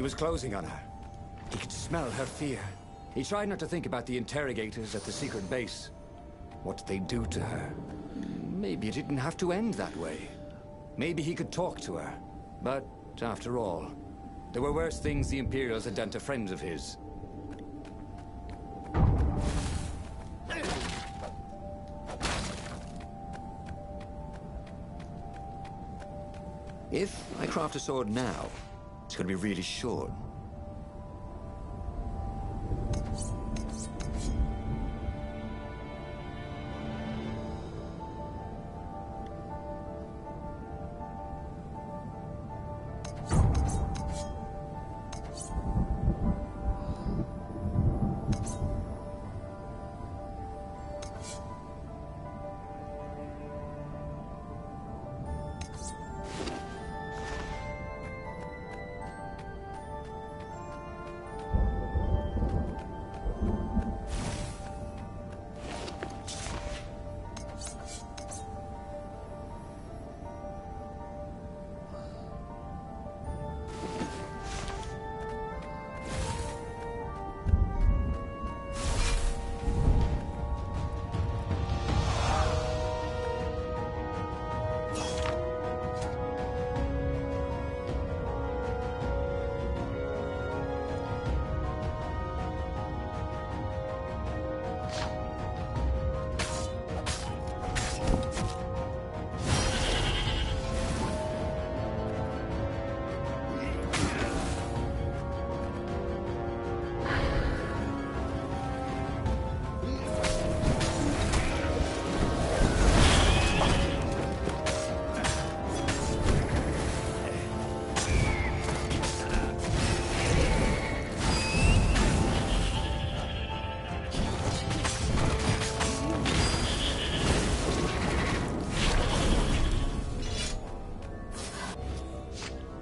He was closing on her. He could smell her fear. He tried not to think about the interrogators at the secret base. What did they do to her? Maybe it didn't have to end that way. Maybe he could talk to her. But, after all, there were worse things the Imperials had done to friends of his. If I craft a sword now, it's going to be really short.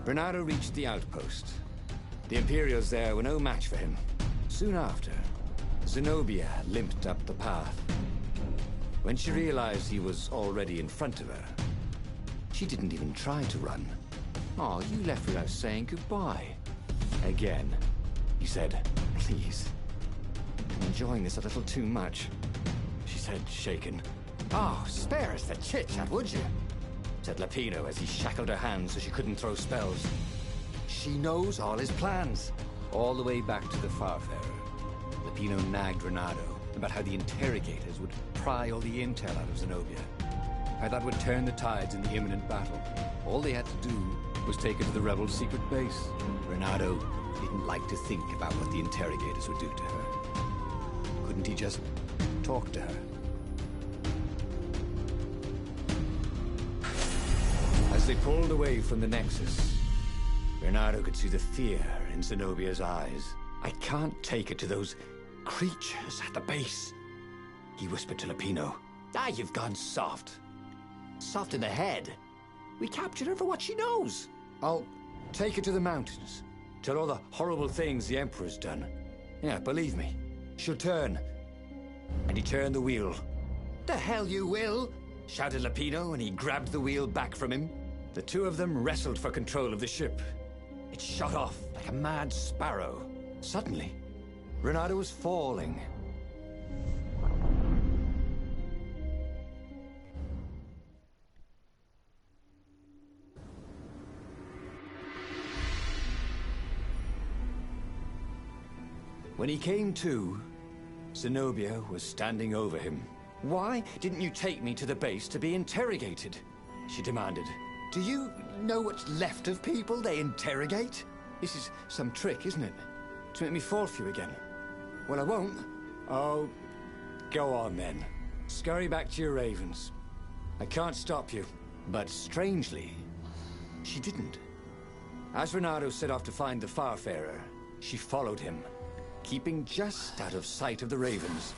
Bernardo reached the outpost. The Imperials there were no match for him. Soon after, Zenobia limped up the path. When she realized he was already in front of her, she didn't even try to run. Oh, you left without saying goodbye. Again, he said, please. I'm enjoying this a little too much, she said, shaken. Oh, spare us the chit-chat, would you? Said Lapino as he shackled her hands so she couldn't throw spells. She knows all his plans. All the way back to the Farfarer, Lapino nagged Renato about how the interrogators would pry all the intel out of Zenobia. How that would turn the tides in the imminent battle. All they had to do was take her to the rebel secret base. Renato didn't like to think about what the interrogators would do to her. Couldn't he just talk to her? As they pulled away from the Nexus, Bernardo could see the fear in Zenobia's eyes. I can't take her to those creatures at the base, he whispered to Lapino. Ah, you've gone soft. Soft in the head. We captured her for what she knows. I'll take her to the mountains. Tell all the horrible things the Emperor's done. Yeah, believe me, she'll turn. And he turned the wheel. The hell you will, shouted Lapino, and he grabbed the wheel back from him. The two of them wrestled for control of the ship. It shot off like a mad sparrow. Suddenly, Renato was falling. When he came to, Zenobia was standing over him. Why didn't you take me to the base to be interrogated? She demanded. Do you know what's left of people they interrogate? This is some trick, isn't it? To make me fall for you again. Well, I won't. Oh, go on then. Scurry back to your ravens. I can't stop you. But strangely, she didn't. As Renato set off to find the Farfarer, she followed him, keeping just out of sight of the ravens.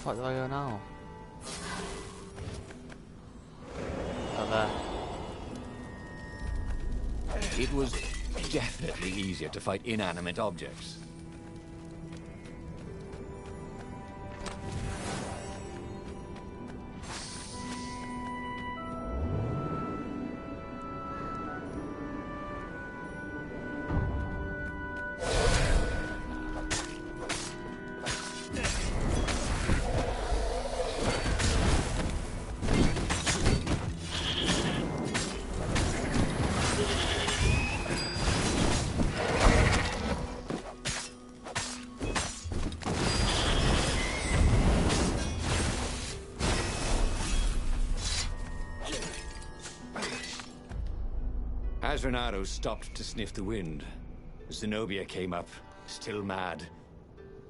fuck do I go now? Oh, there. It was definitely easier to fight inanimate objects. As Renato stopped to sniff the wind, Zenobia came up, still mad.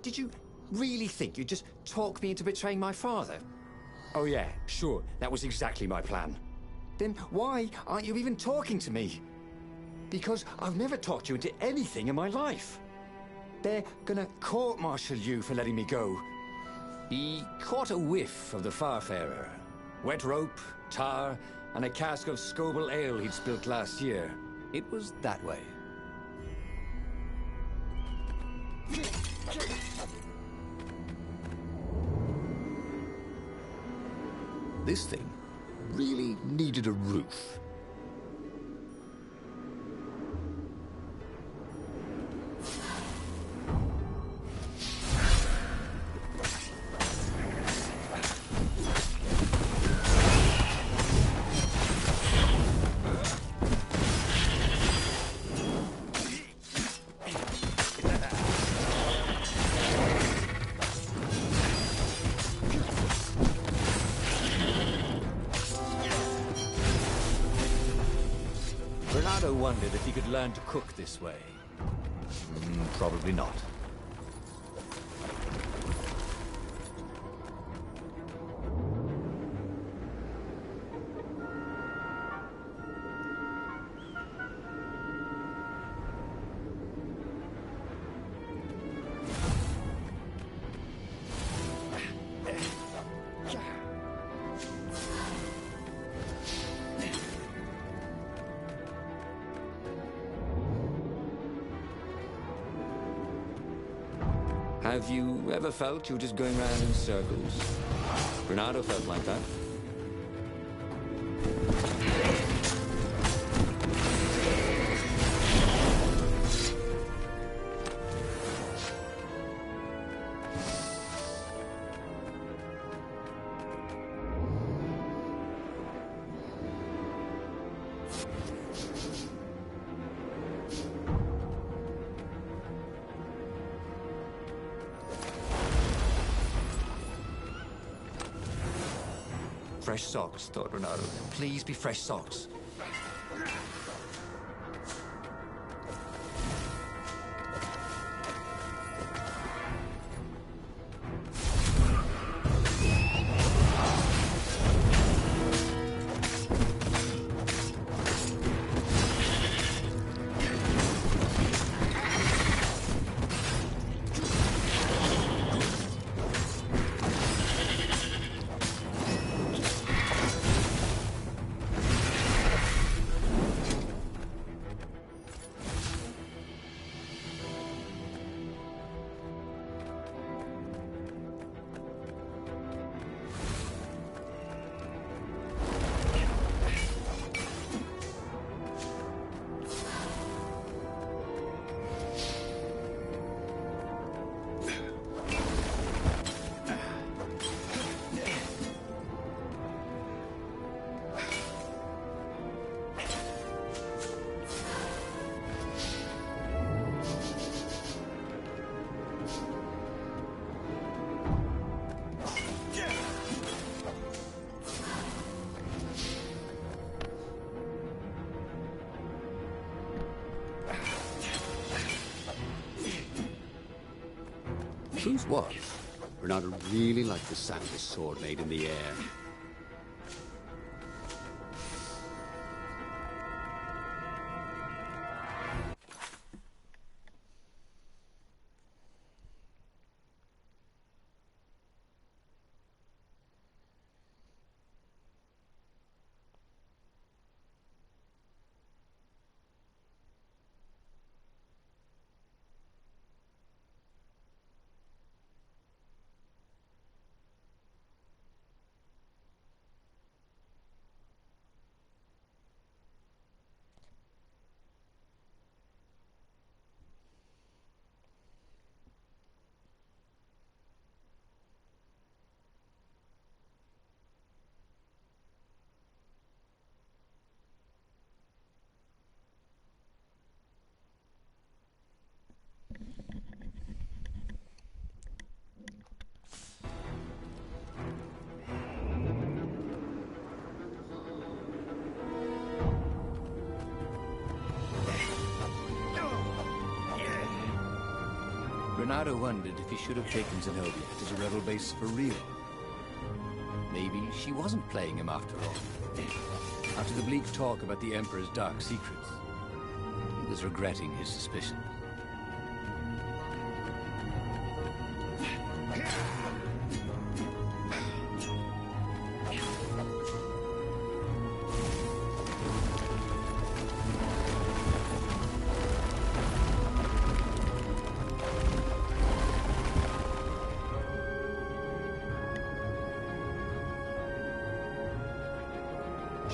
Did you really think you'd just talk me into betraying my father? Oh yeah, sure, that was exactly my plan. Then why aren't you even talking to me? Because I've never talked you into anything in my life. They're gonna court-martial you for letting me go. He caught a whiff of the Farfarer. Wet rope, tar, and a cask of Scoble ale he'd spilt last year. It was that way. This thing really needed a roof. Renato wondered if he could learn to cook this way. Probably not. Have you ever felt you were just going round in circles? Renato felt like that. Fresh socks, thought Renato. Please be fresh socks. Truth was, Renato really liked the sound his sword made in the air. Renato wondered if he should have taken Zenobia to the rebel base for real. Maybe she wasn't playing him after all. After the bleak talk about the Emperor's dark secrets, he was regretting his suspicion.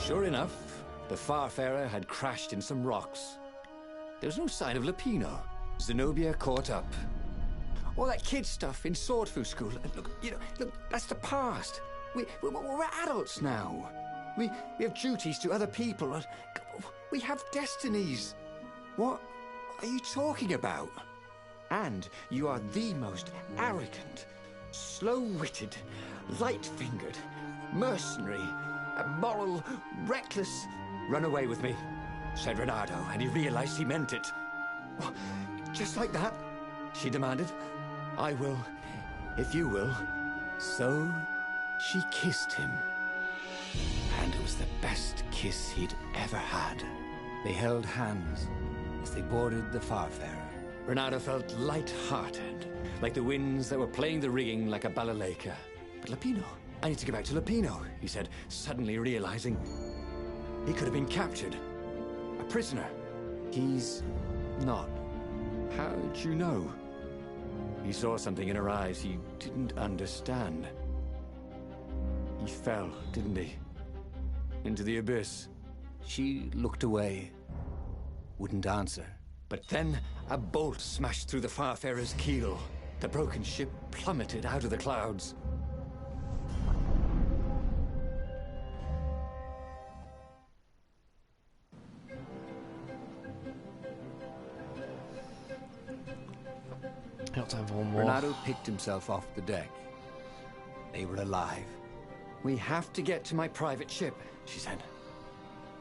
Sure enough, the Farfarer had crashed in some rocks. There was no sign of Lupino. Zenobia caught up. All that kid stuff in Swordfu School. Look, that's the past. We're adults now. We have duties to other people. We have destinies. What are you talking about? And you are the most arrogant, slow-witted, light-fingered, mercenary, immoral, reckless... Run away with me, said Renato, and he realized he meant it. What, just like that? She demanded. I will, if you will. So, she kissed him. And it was the best kiss he'd ever had. They held hands as they boarded the Farfarer. Renato felt light-hearted, like the winds that were playing the rigging like a balalaika. But Lupino, I need to get back to Lupino, he said, suddenly realizing he could have been captured. A prisoner. He's not. How'd you know? He saw something in her eyes he didn't understand. He fell, didn't he? Into the abyss. She looked away. Wouldn't answer. But then a bolt smashed through the Farfarer's keel. The broken ship plummeted out of the clouds. Got time for one more. Renato picked himself off the deck. They were alive. We have to get to my private ship, she said.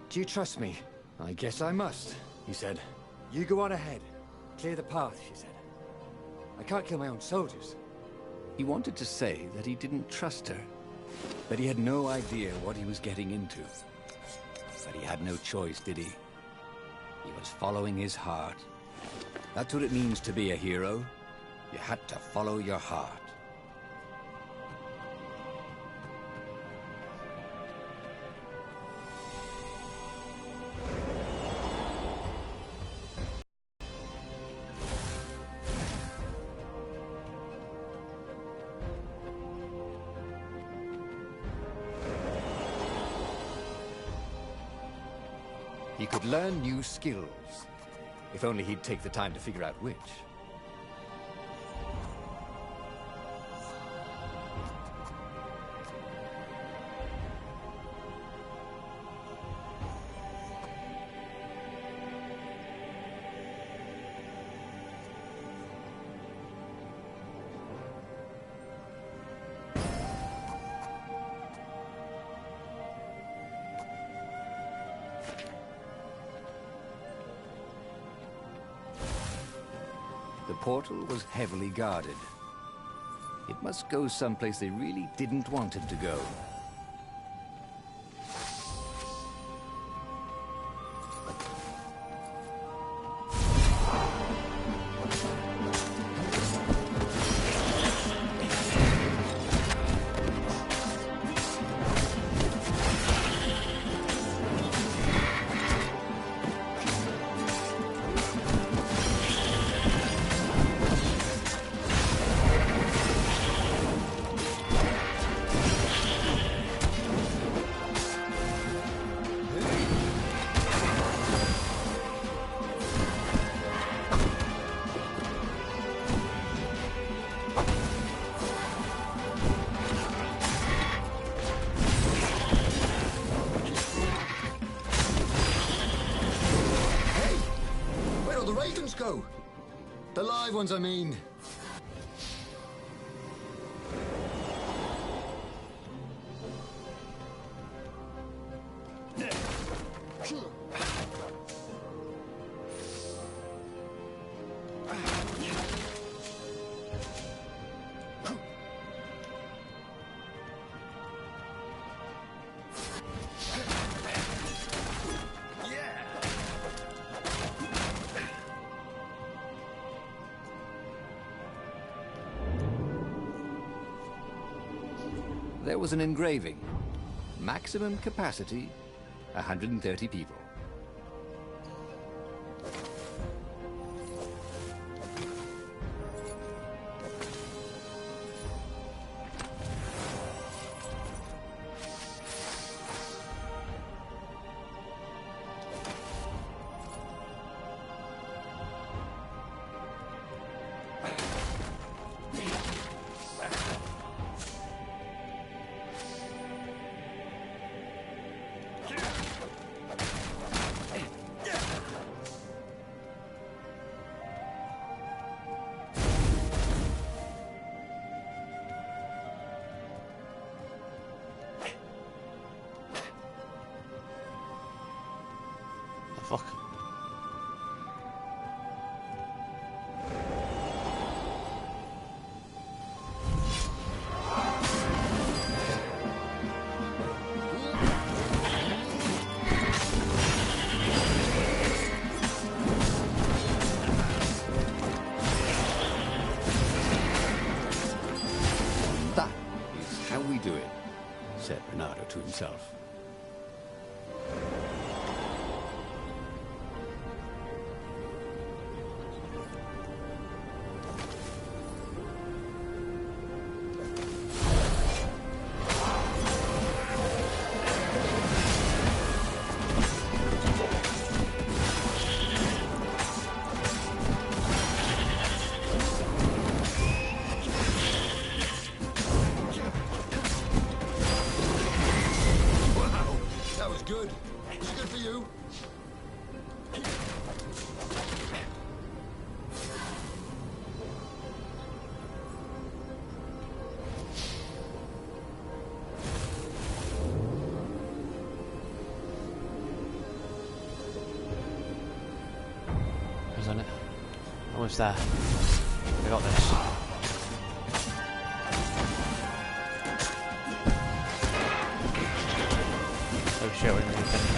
Do you trust me? I guess I must, he said. You go on ahead. Clear the path, she said. I can't kill my own soldiers. He wanted to say that he didn't trust her, but he had no idea what he was getting into. But he had no choice, did he? He was following his heart. That's what it means to be a hero. You had to follow your heart. He could learn new skills, if only he'd take the time to figure out which. The portal was heavily guarded. It must go someplace they really didn't want him to go. Go. The live ones, I mean. there was an engraving. Maximum capacity, 130 people. Fuck. That is how we do it, said Renato to himself. Good. Was it good for you? Who's on it? Almost there. We got this. Oh shit, we're gonna do things.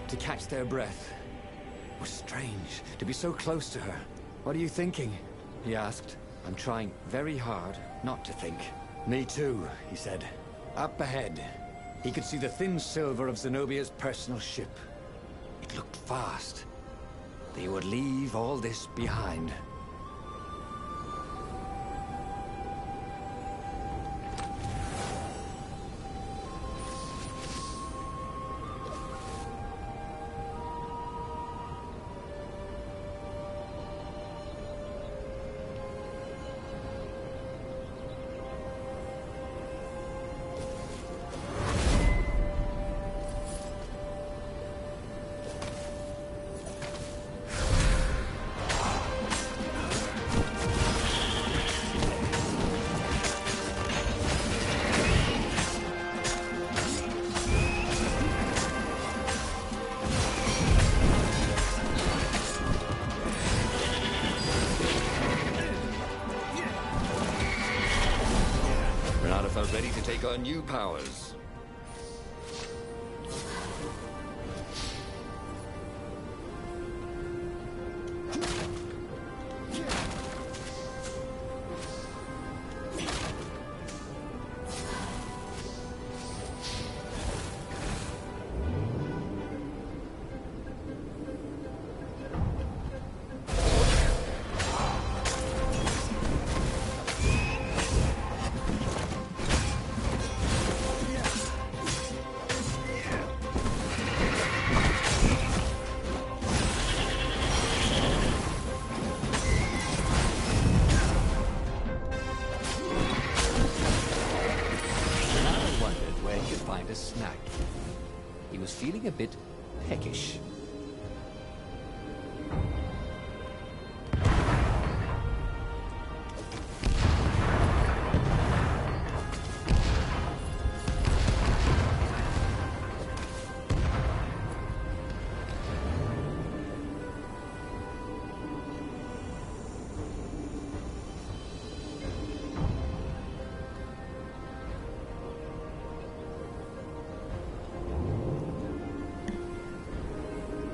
To catch their breath. It was strange to be so close to her. What are you thinking? He asked. I'm trying very hard not to think. Me too, he said. Up ahead, he could see the thin silver of Zenobia's personal ship. It looked fast. They would leave all this behind. Renata felt ready to take on new powers. A snack. He was feeling a bit peckish.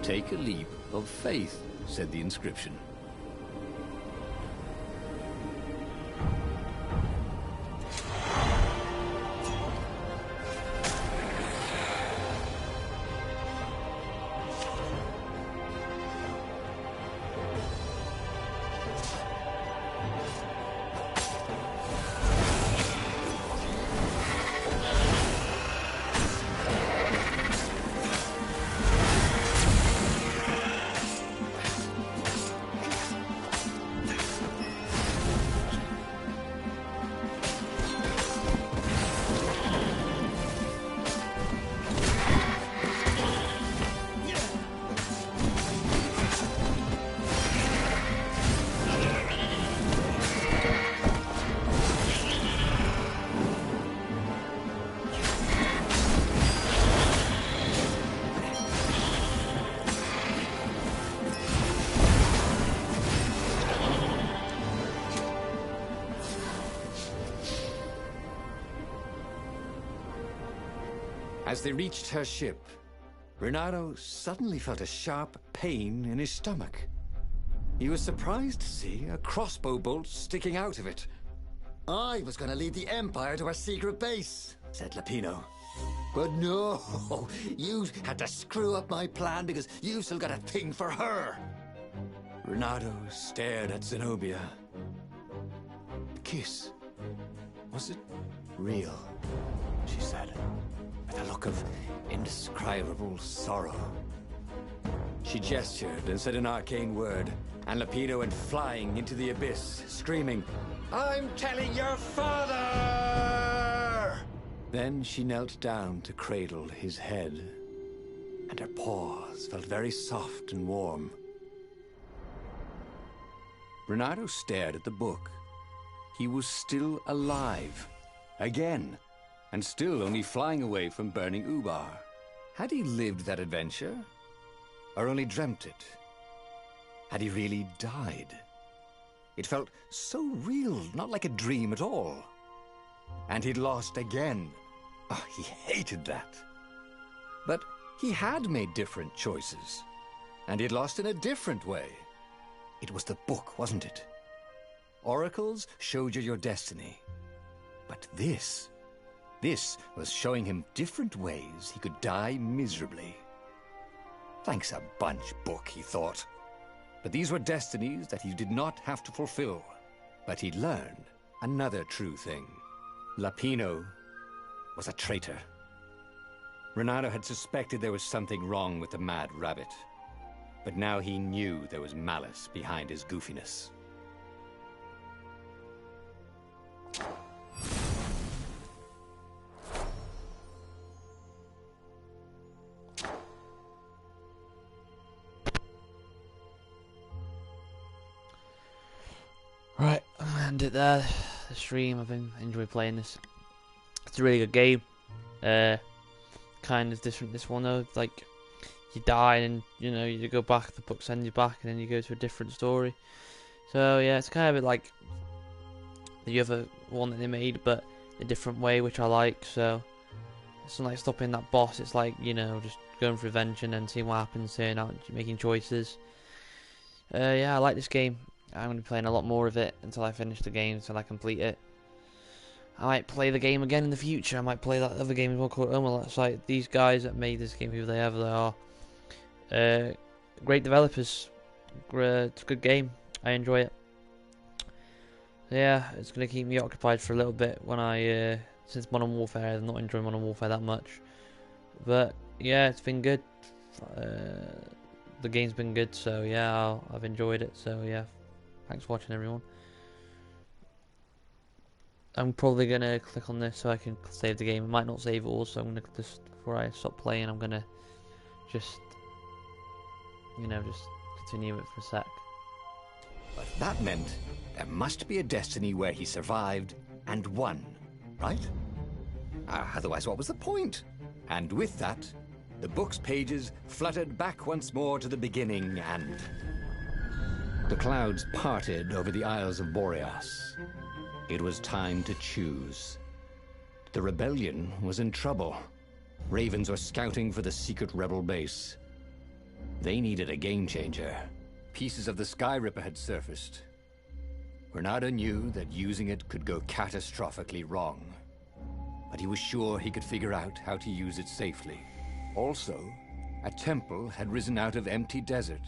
Take a leap of faith, said the inscription. As they reached her ship, Renato suddenly felt a sharp pain in his stomach. He was surprised to see a crossbow bolt sticking out of it. I was going to lead the Empire to our secret base, said Lapino. But no, you had to screw up my plan because you still got a thing for her. Renato stared at Zenobia. The kiss, was it real? She said, with a look of indescribable sorrow. She gestured and said an arcane word, and Lapino went flying into the abyss, screaming, "I'm telling your father!" Then she knelt down to cradle his head, and her paws felt very soft and warm. Renato stared at the book. He was still alive. Again. And still only flying away from burning Ubar. Had he lived that adventure? Or only dreamt it? Had he really died? It felt so real, not like a dream at all. And he'd lost again. Oh, he hated that. But he had made different choices. And he'd lost in a different way. It was the book, wasn't it? Oracles showed you your destiny. But this was showing him different ways he could die miserably. Thanks a bunch, book, he thought. But these were destinies that he did not have to fulfill. But he'd learned another true thing. Lapino was a traitor. Renato had suspected there was something wrong with the Mad Rabbit. But now he knew there was malice behind his goofiness. Right, I'll end it there. The stream, I've been enjoying playing this. It's a really good game. Kind of different this one though. Like, you die and you go back, the book sends you back, and then you go to a different story. So yeah, it's kind of a bit like the other one that they made, but a different way, which I like. So it's not like stopping that boss. It's like just going for revenge and then seeing what happens, turning out, making choices. Yeah, I like this game. I'm going to be playing a lot more of it until I finish the game, until I complete it. I might play the game again in the future. I might play that other game as well called Omel. It's like these guys that made this game, who they ever they are. Great developers. It's a good game. I enjoy it. Yeah, it's going to keep me occupied for a little bit when since Modern Warfare, I'm not enjoying Modern Warfare that much. But yeah, it's been good. The game's been good, so yeah, I've enjoyed it. So yeah, thanks for watching, everyone. I'm probably going to click on this so I can save the game. I might not save it all, so I'm going to just, before I stop playing, I'm going to just continue it for a sec. But that meant there must be a destiny where he survived and won, right? Otherwise, what was the point? And with that, the book's pages fluttered back once more to the beginning, and the clouds parted over the Isles of Boreas. It was time to choose. The rebellion was in trouble. Ravens were scouting for the secret rebel base. They needed a game changer. Pieces of the Sky Ripper had surfaced. Renato knew that using it could go catastrophically wrong, but he was sure he could figure out how to use it safely. Also, a temple had risen out of empty desert.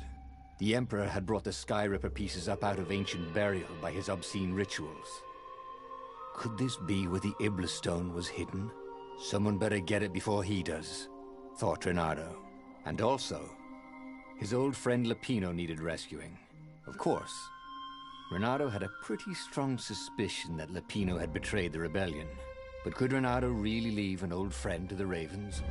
The Emperor had brought the Sky Ripper pieces up out of ancient burial by his obscene rituals. Could this be where the Iblis Stone was hidden? Someone better get it before he does, thought Renato. And also, his old friend Lapino needed rescuing. Of course, Renato had a pretty strong suspicion that Lapino had betrayed the rebellion. But could Renato really leave an old friend to the Ravens?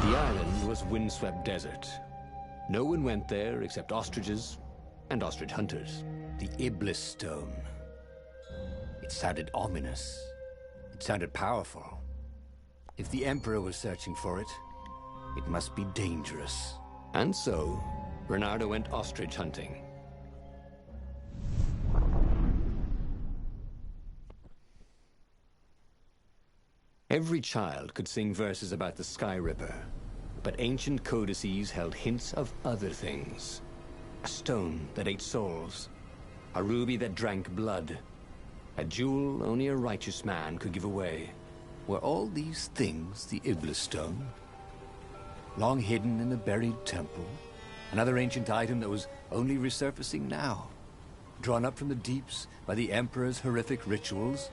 The island was windswept desert. No one went there except ostriches and ostrich hunters. The Iblis Stone. It sounded ominous. It sounded powerful. If the Emperor was searching for it, it must be dangerous. And so, Bernardo went ostrich hunting. Every child could sing verses about the Sky Ripper, but ancient codices held hints of other things. A stone that ate souls, a ruby that drank blood, a jewel only a righteous man could give away. Were all these things the Iblis Stone? Long hidden in a buried temple? Another ancient item that was only resurfacing now? Drawn up from the deeps by the Emperor's horrific rituals?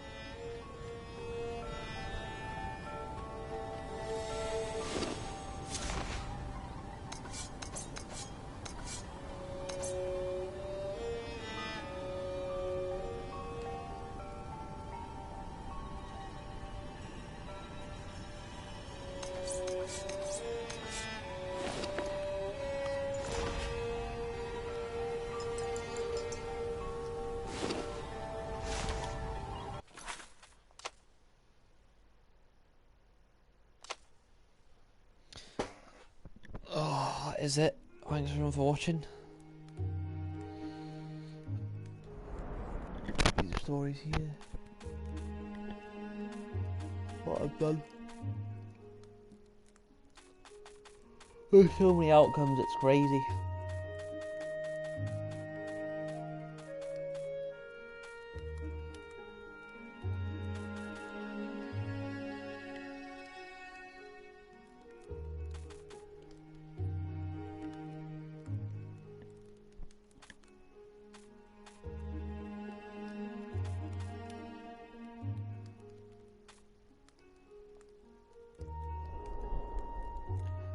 Is it? Thanks everyone for watching. These stories here. What I've done. There's so many outcomes, it's crazy.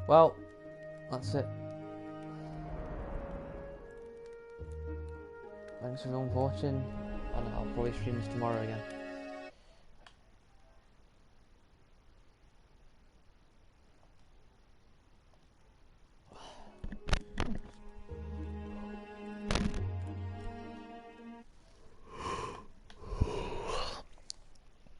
Well, that's it. Thanks everyone for watching, and I'll probably stream this tomorrow again.